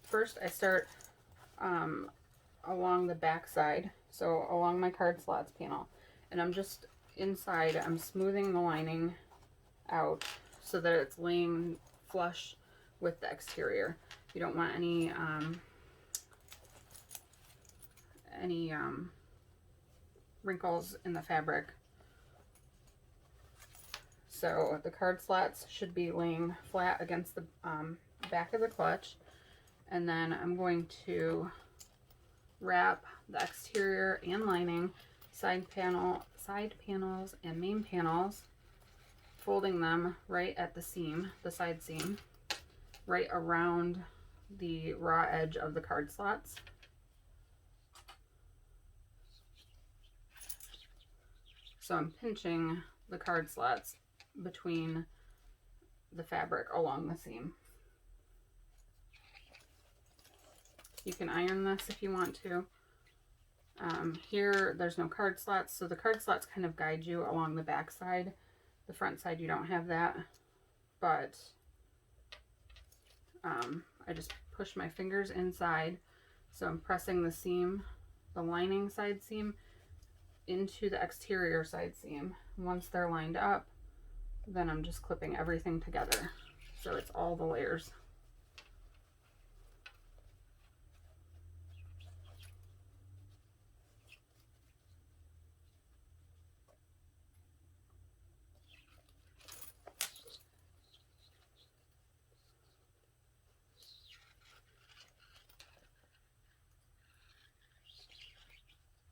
first I start along the back side, so along my card slots panel, and I'm just inside, I'm smoothing the lining out so that it's laying flush with the exterior. You don't want any wrinkles in the fabric. So the card slots should be laying flat against the back of the clutch, and then I'm going to wrap the exterior and lining, side panels and main panels, folding them right at the seam, the side seam, right around the raw edge of the card slots. So I'm pinching the card slots between the fabric along the seam. You can iron this if you want to. Here, there's no card slots, so the card slots kind of guide you along the back side. The front side, you don't have that, but I just push my fingers inside, so I'm pressing the seam, the lining side seam, into the exterior side seam. Once they're lined up, then I'm just clipping everything together, so it's all the layers.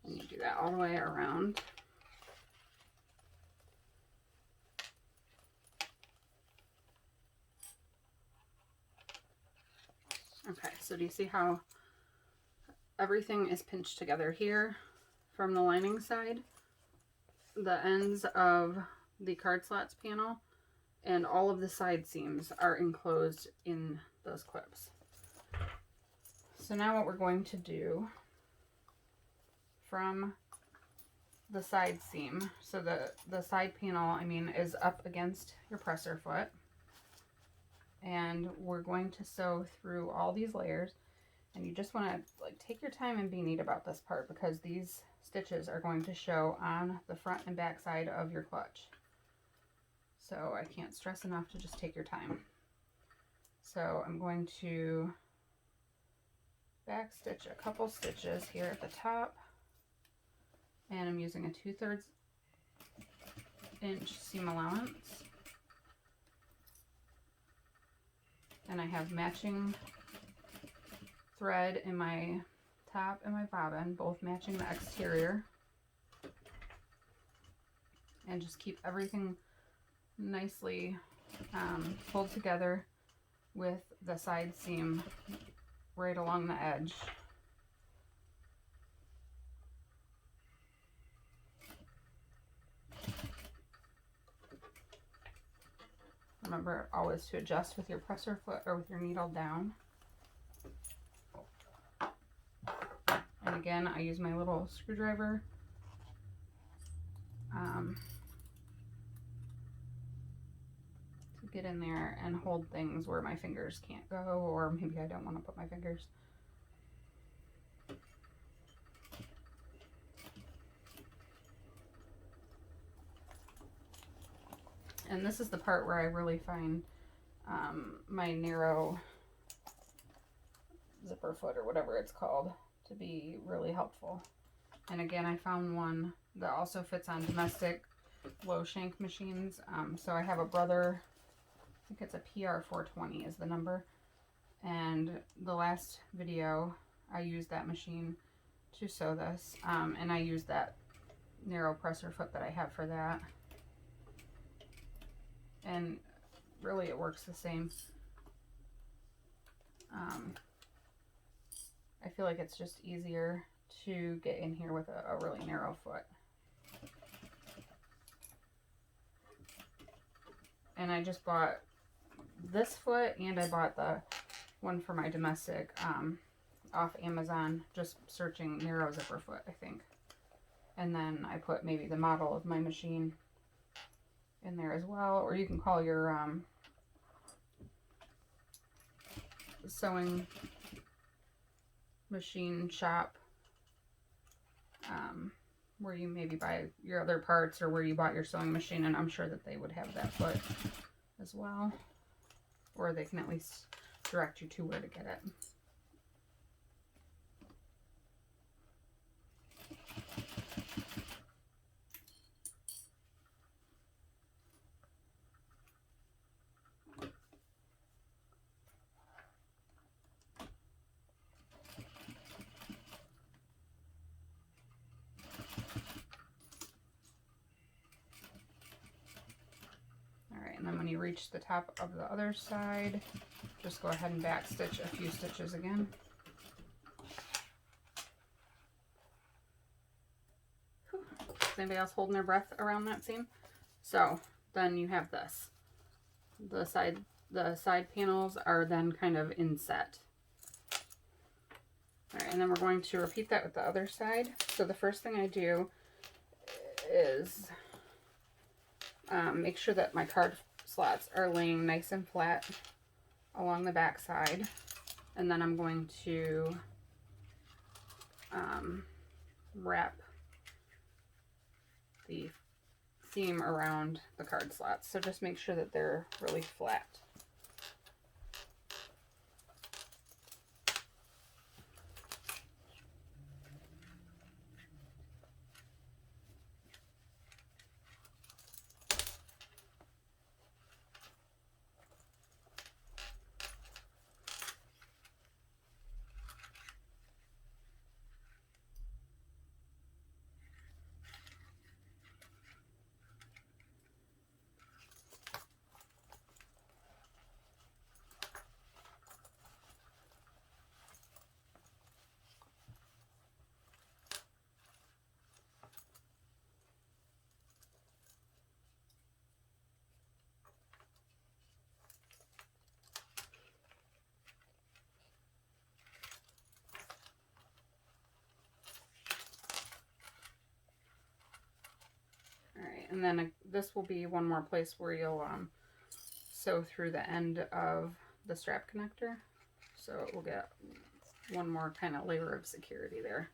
And you do that all the way around. Okay, so do you see how everything is pinched together here from the lining side? The ends of the card slots panel and all of the side seams are enclosed in those clips. So now what we're going to do from the side seam, so the side panel, I mean, is up against your presser foot, and we're going to sew through all these layers. And you just want to like take your time and be neat about this part, because these stitches are going to show on the front and back side of your clutch. So I can't stress enough to just take your time. So I'm going to back stitch a couple stitches here at the top, and I'm using a 2/3 inch seam allowance, and I have matching thread in my top and my bobbin, both matching the exterior, and just keep everything nicely pulled together with the side seam right along the edge. Remember always to adjust with your presser foot or with your needle down. And again, I use my little screwdriver to get in there and hold things where my fingers can't go, or maybe I don't want to put my fingers. And this is the part where I really find my narrow zipper foot, or whatever it's called, to be really helpful. And again, I found one that also fits on domestic low shank machines. So I have a brother, I think it's a PR420 is the number. And the last video, I used that machine to sew this. And I used that narrow presser foot that I have for that. And really it works the same. I feel like it's just easier to get in here with a really narrow foot. And I just bought this foot, and I bought the one for my domestic off Amazon, just searching narrow zipper foot, I think. And then I put maybe the model of my machine in there as well, or you can call your sewing machine shop where you maybe buy your other parts, or where you bought your sewing machine, and I'm sure that they would have that foot as well, or they can at least direct you to where to get it. And then when you reach the top of the other side, just go ahead and back stitch a few stitches again. Is anybody else holding their breath around that seam? So then you have this. The side panels are then kind of inset. All right, and then we're going to repeat that with the other side. So the first thing I do is make sure that my card slots are laying nice and flat along the back side. And then I'm going to wrap the seam around the card slots. So just make sure that they're really flat. And then this will be one more place where you'll sew through the end of the strap connector. So it will get one more kind of layer of security there.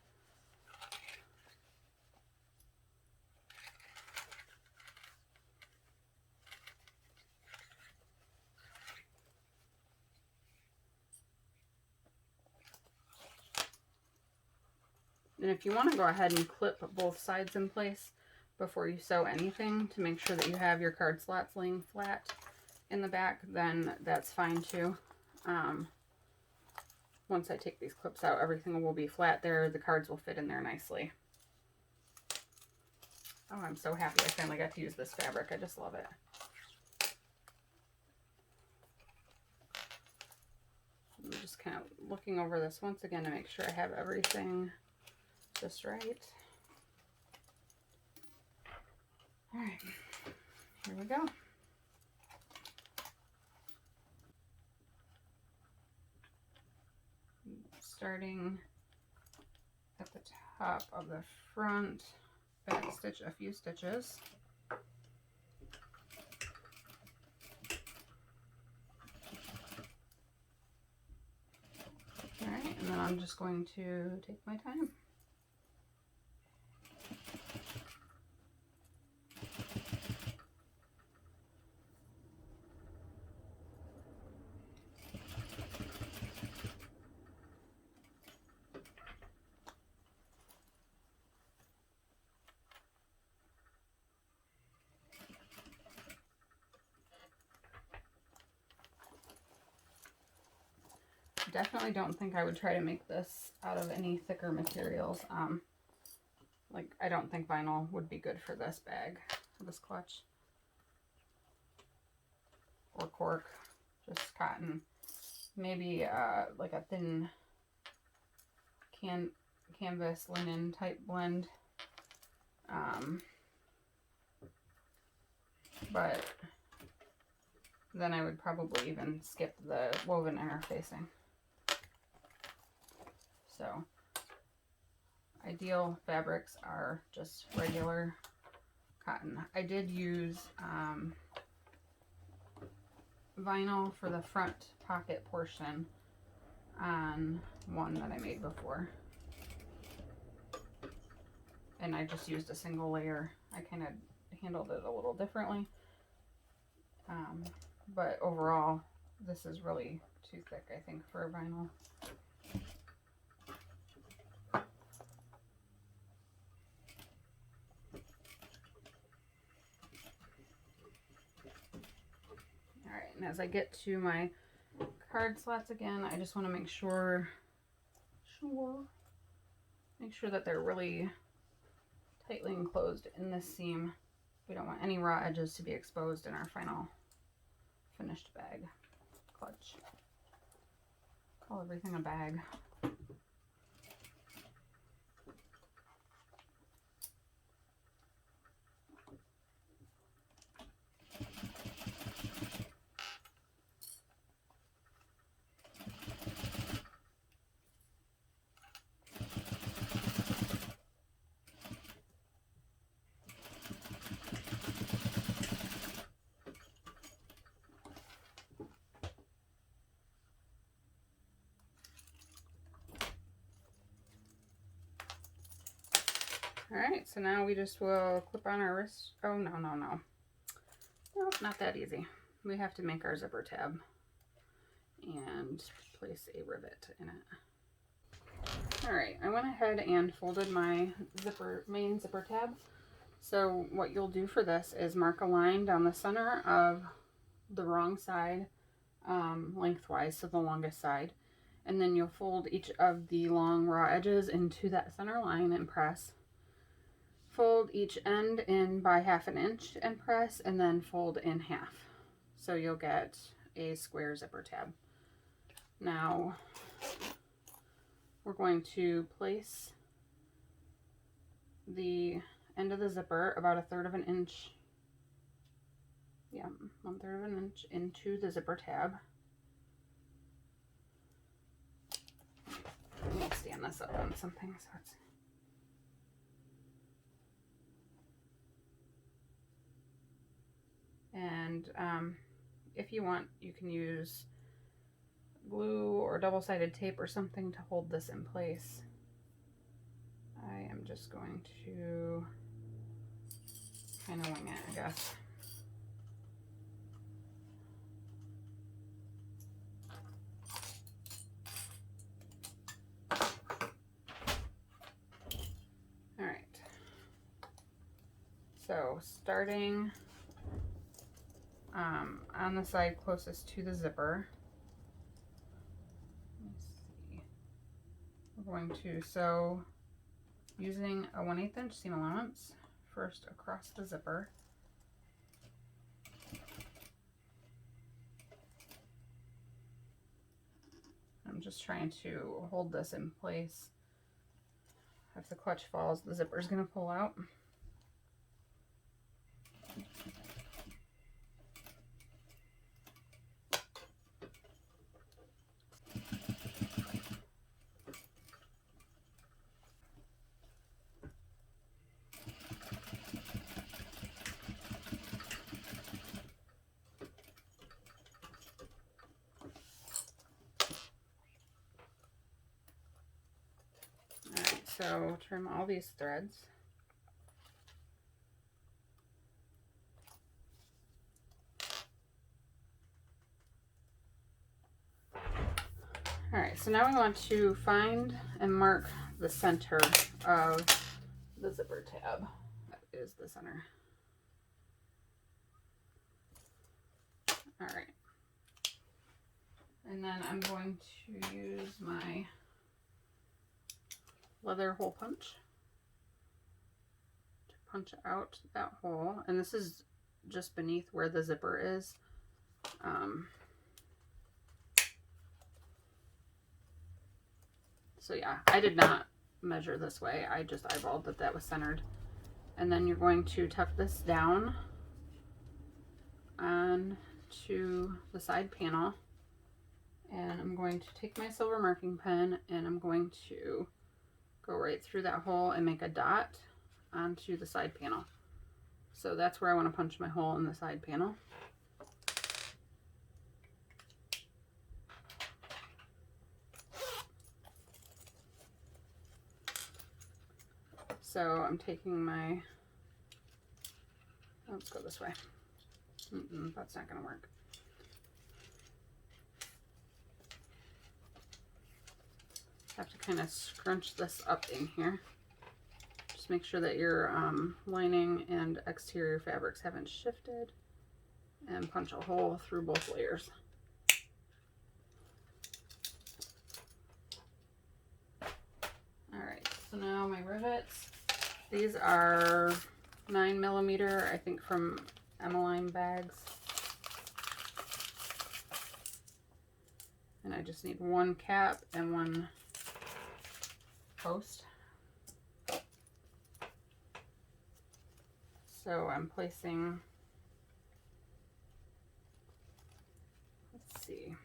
And if you want to go ahead and clip both sides in place before you sew anything to make sure that you have your card slots laying flat in the back, then that's fine too. Once I take these clips out, everything will be flat there. The cards will fit in there nicely. Oh, I'm so happy I finally got to use this fabric. I just love it. I'm just kind of looking over this once again to make sure I have everything just right. All right, here we go. Starting at the top of the front, back stitch a few stitches. All right, and then I'm just going to take my time. Definitely don't think I would try to make this out of any thicker materials. Like, I don't think vinyl would be good for this bag, for this clutch. Or cork, just cotton. Maybe like a thin canvas linen type blend. But then I would probably even skip the woven interfacing. So ideal fabrics are just regular cotton. I did use vinyl for the front pocket portion on one that I made before. And I just used a single layer. I kind of handled it a little differently. But overall, this is really too thick, I think, for a vinyl. Alright, and as I get to my card slots again, I just want to make sure that they're really tightly enclosed in this seam. We don't want any raw edges to be exposed in our final finished bag clutch. Call everything a bag. All right, so now we just will clip on our wrist. Oh, no. No, not that easy. We have to make our zipper tab and place a rivet in it. All right, I went ahead and folded my main zipper tab. So what you'll do for this is mark a line down the center of the wrong side, lengthwise, so the longest side. And then you'll fold each of the long raw edges into that center line and press. Fold each end in by 1/2 inch and press, and then fold in half. So you'll get a square zipper tab. Now we're going to place the end of the zipper about 1/3 inch. Yeah, 1/3 inch into the zipper tab. Let me stand this up on something so it's. And if you want, you can use glue or double-sided tape or something to hold this in place. I am just going to kind of wing it, I guess. All right. So starting on the side closest to the zipper, let's see, we're going to sew using a 1/8 inch seam allowance first across the zipper. I'm just trying to hold this in place. If the clutch falls, the zipper is going to pull out. So trim all these threads. All right, so now we want to find and mark the center of the zipper tab. That is the center. All right. And then I'm going to use my leather hole punch to punch out that hole, and this is just beneath where the zipper is. So yeah, I did not measure this way. I just eyeballed that that was centered. And then you're going to tuck this down onto the side panel, and I'm going to take my silver marking pen and I'm going to go right through that hole and make a dot onto the side panel. So that's where I want to punch my hole in the side panel. So I'm taking my, let's go this way. That's not going to work. Have to kind of scrunch this up in here. Just make sure that your lining and exterior fabrics haven't shifted, and punch a hole through both layers. All right, so now my rivets. These are 9mm, I think, from Emmeline bags. And I just need one cap and one post. So I'm placing, let's see,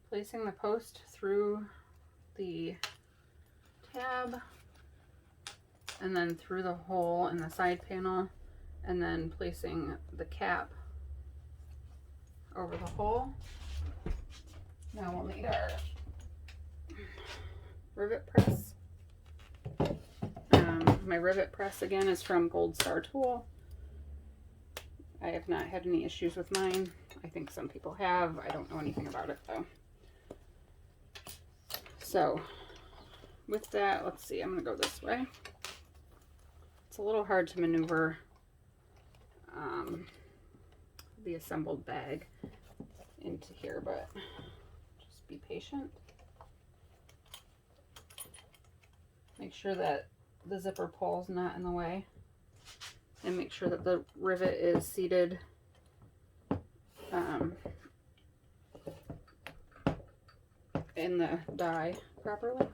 placing the post through the tab, and then through the hole in the side panel, and then placing the cap over the hole. Now we'll need our rivet press. My rivet press again is from Gold Star Tool. I have not had any issues with mine. I think some people have. I don't know anything about it though. So with that, let's see, I'm gonna go this way. It's a little hard to maneuver the assembled bag into here, but just be patient. Make sure that the zipper pull is not in the way, and make sure that the rivet is seated in the die properly,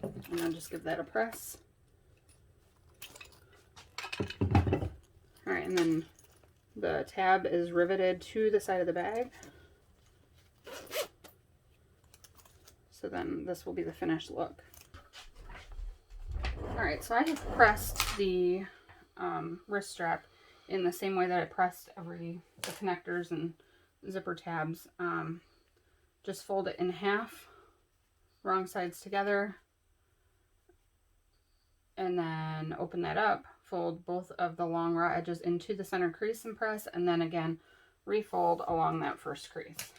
and then just give that a press. All right, and then the tab is riveted to the side of the bag. So then this will be the finished look. All right, so I have pressed the wrist strap in the same way that I pressed the connectors and zipper tabs. Just fold it in half, wrong sides together, and then open that up, fold both of the long raw edges into the center crease and press, and then again refold along that first crease.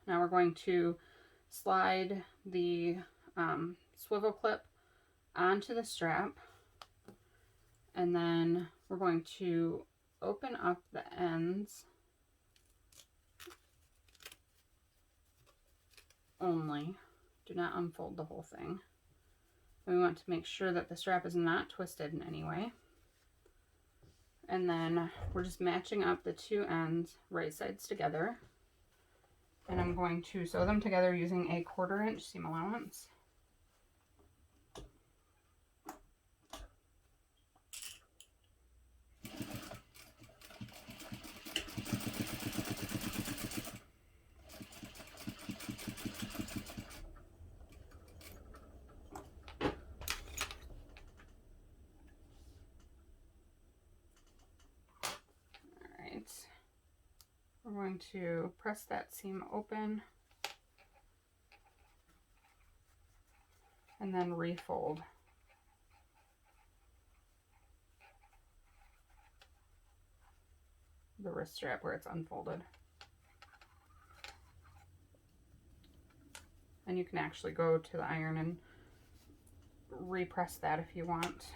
Now we're going to slide the swivel clip onto the strap, and then we're going to open up the ends only. Do not unfold the whole thing. We want to make sure that the strap is not twisted in any way. And then we're just matching up the two ends, right sides together. And I'm going to sew them together using a 1/4 inch seam allowance. We're going to press that seam open and then refold. The wrist strap where it's unfolded. And you can actually go to the iron and repress that if you want.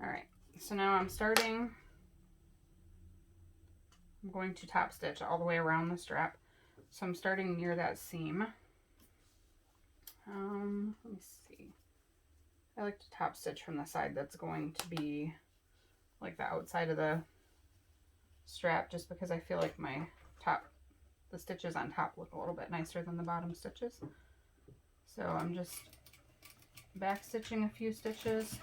Alright, so now I'm going to top stitch all the way around the strap. So I'm starting near that seam. Let me see. I like to top stitch from the side that's going to be like the outside of the strap, just because I feel like the stitches on top look a little bit nicer than the bottom stitches. So I'm just back stitching a few stitches,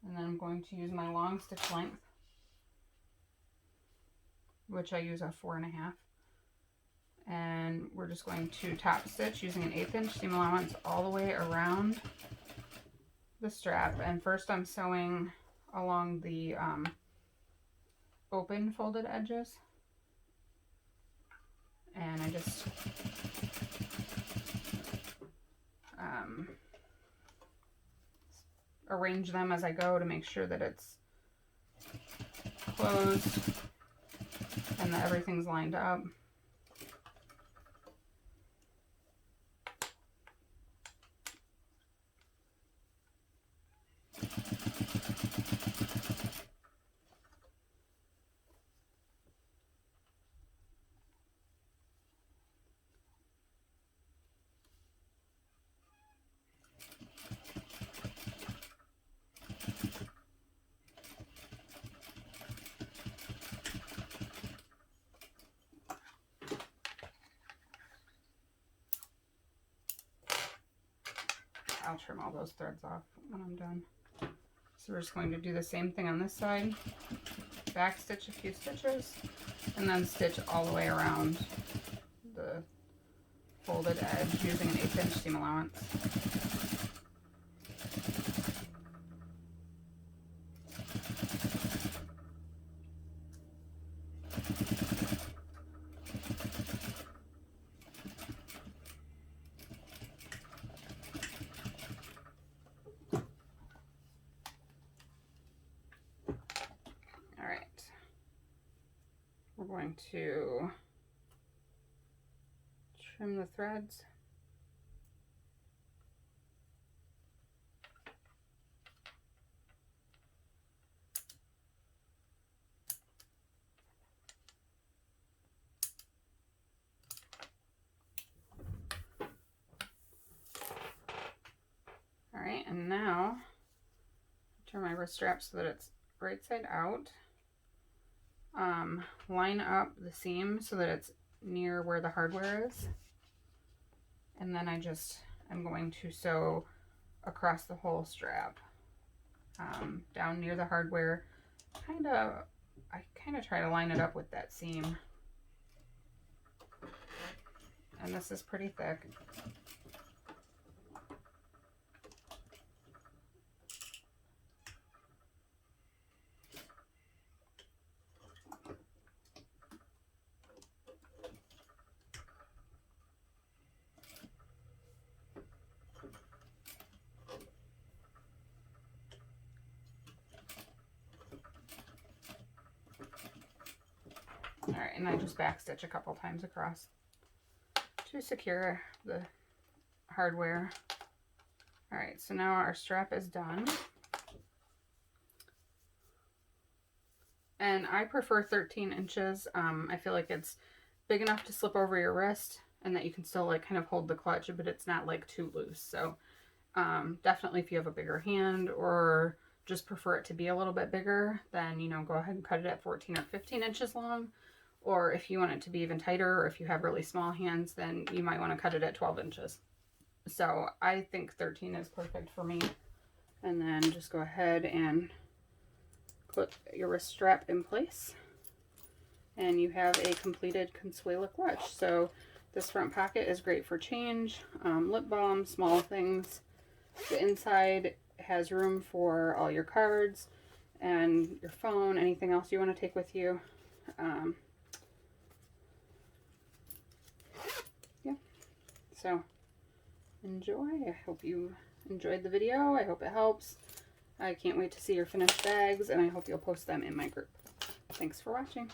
and then I'm going to use my long stitch length, which I use a 4.5, and we're just going to top stitch using an 1/8 inch seam allowance all the way around the strap. And first I'm sewing along the open folded edges, and I just arrange them as I go to make sure that it's closed and that everything's lined up. I'll trim all those threads off when I'm done. So we're just going to do the same thing on this side. Back stitch a few stitches, and then stitch all the way around the folded edge using an 1/8 inch seam allowance. going to trim the threads. All right, and now turn my wrist strap so that it's right side out. Line up the seam so that it's near where the hardware is. And then I'm going to sew across the whole strap, down near the hardware. I kind of try to line it up with that seam. And this is pretty thick. All right, and I just backstitch a couple times across to secure the hardware. All right, so now our strap is done. And I prefer 13 inches. I feel like it's big enough to slip over your wrist and that you can still like kind of hold the clutch, but it's not like too loose. So definitely if you have a bigger hand or just prefer it to be a little bit bigger, then, you know, go ahead and cut it at 14 or 15 inches long. Or if you want it to be even tighter, or if you have really small hands, then you might want to cut it at 12 inches. So I think 13 is perfect for me. And then just go ahead and clip your wrist strap in place. And you have a completed Consuela clutch. So this front pocket is great for change, lip balm, small things. The inside has room for all your cards and your phone, anything else you want to take with you. Yeah, so enjoy. I hope you enjoyed the video. I hope it helps. I can't wait to see your finished bags, and I hope you'll post them in my group. Thanks for watching.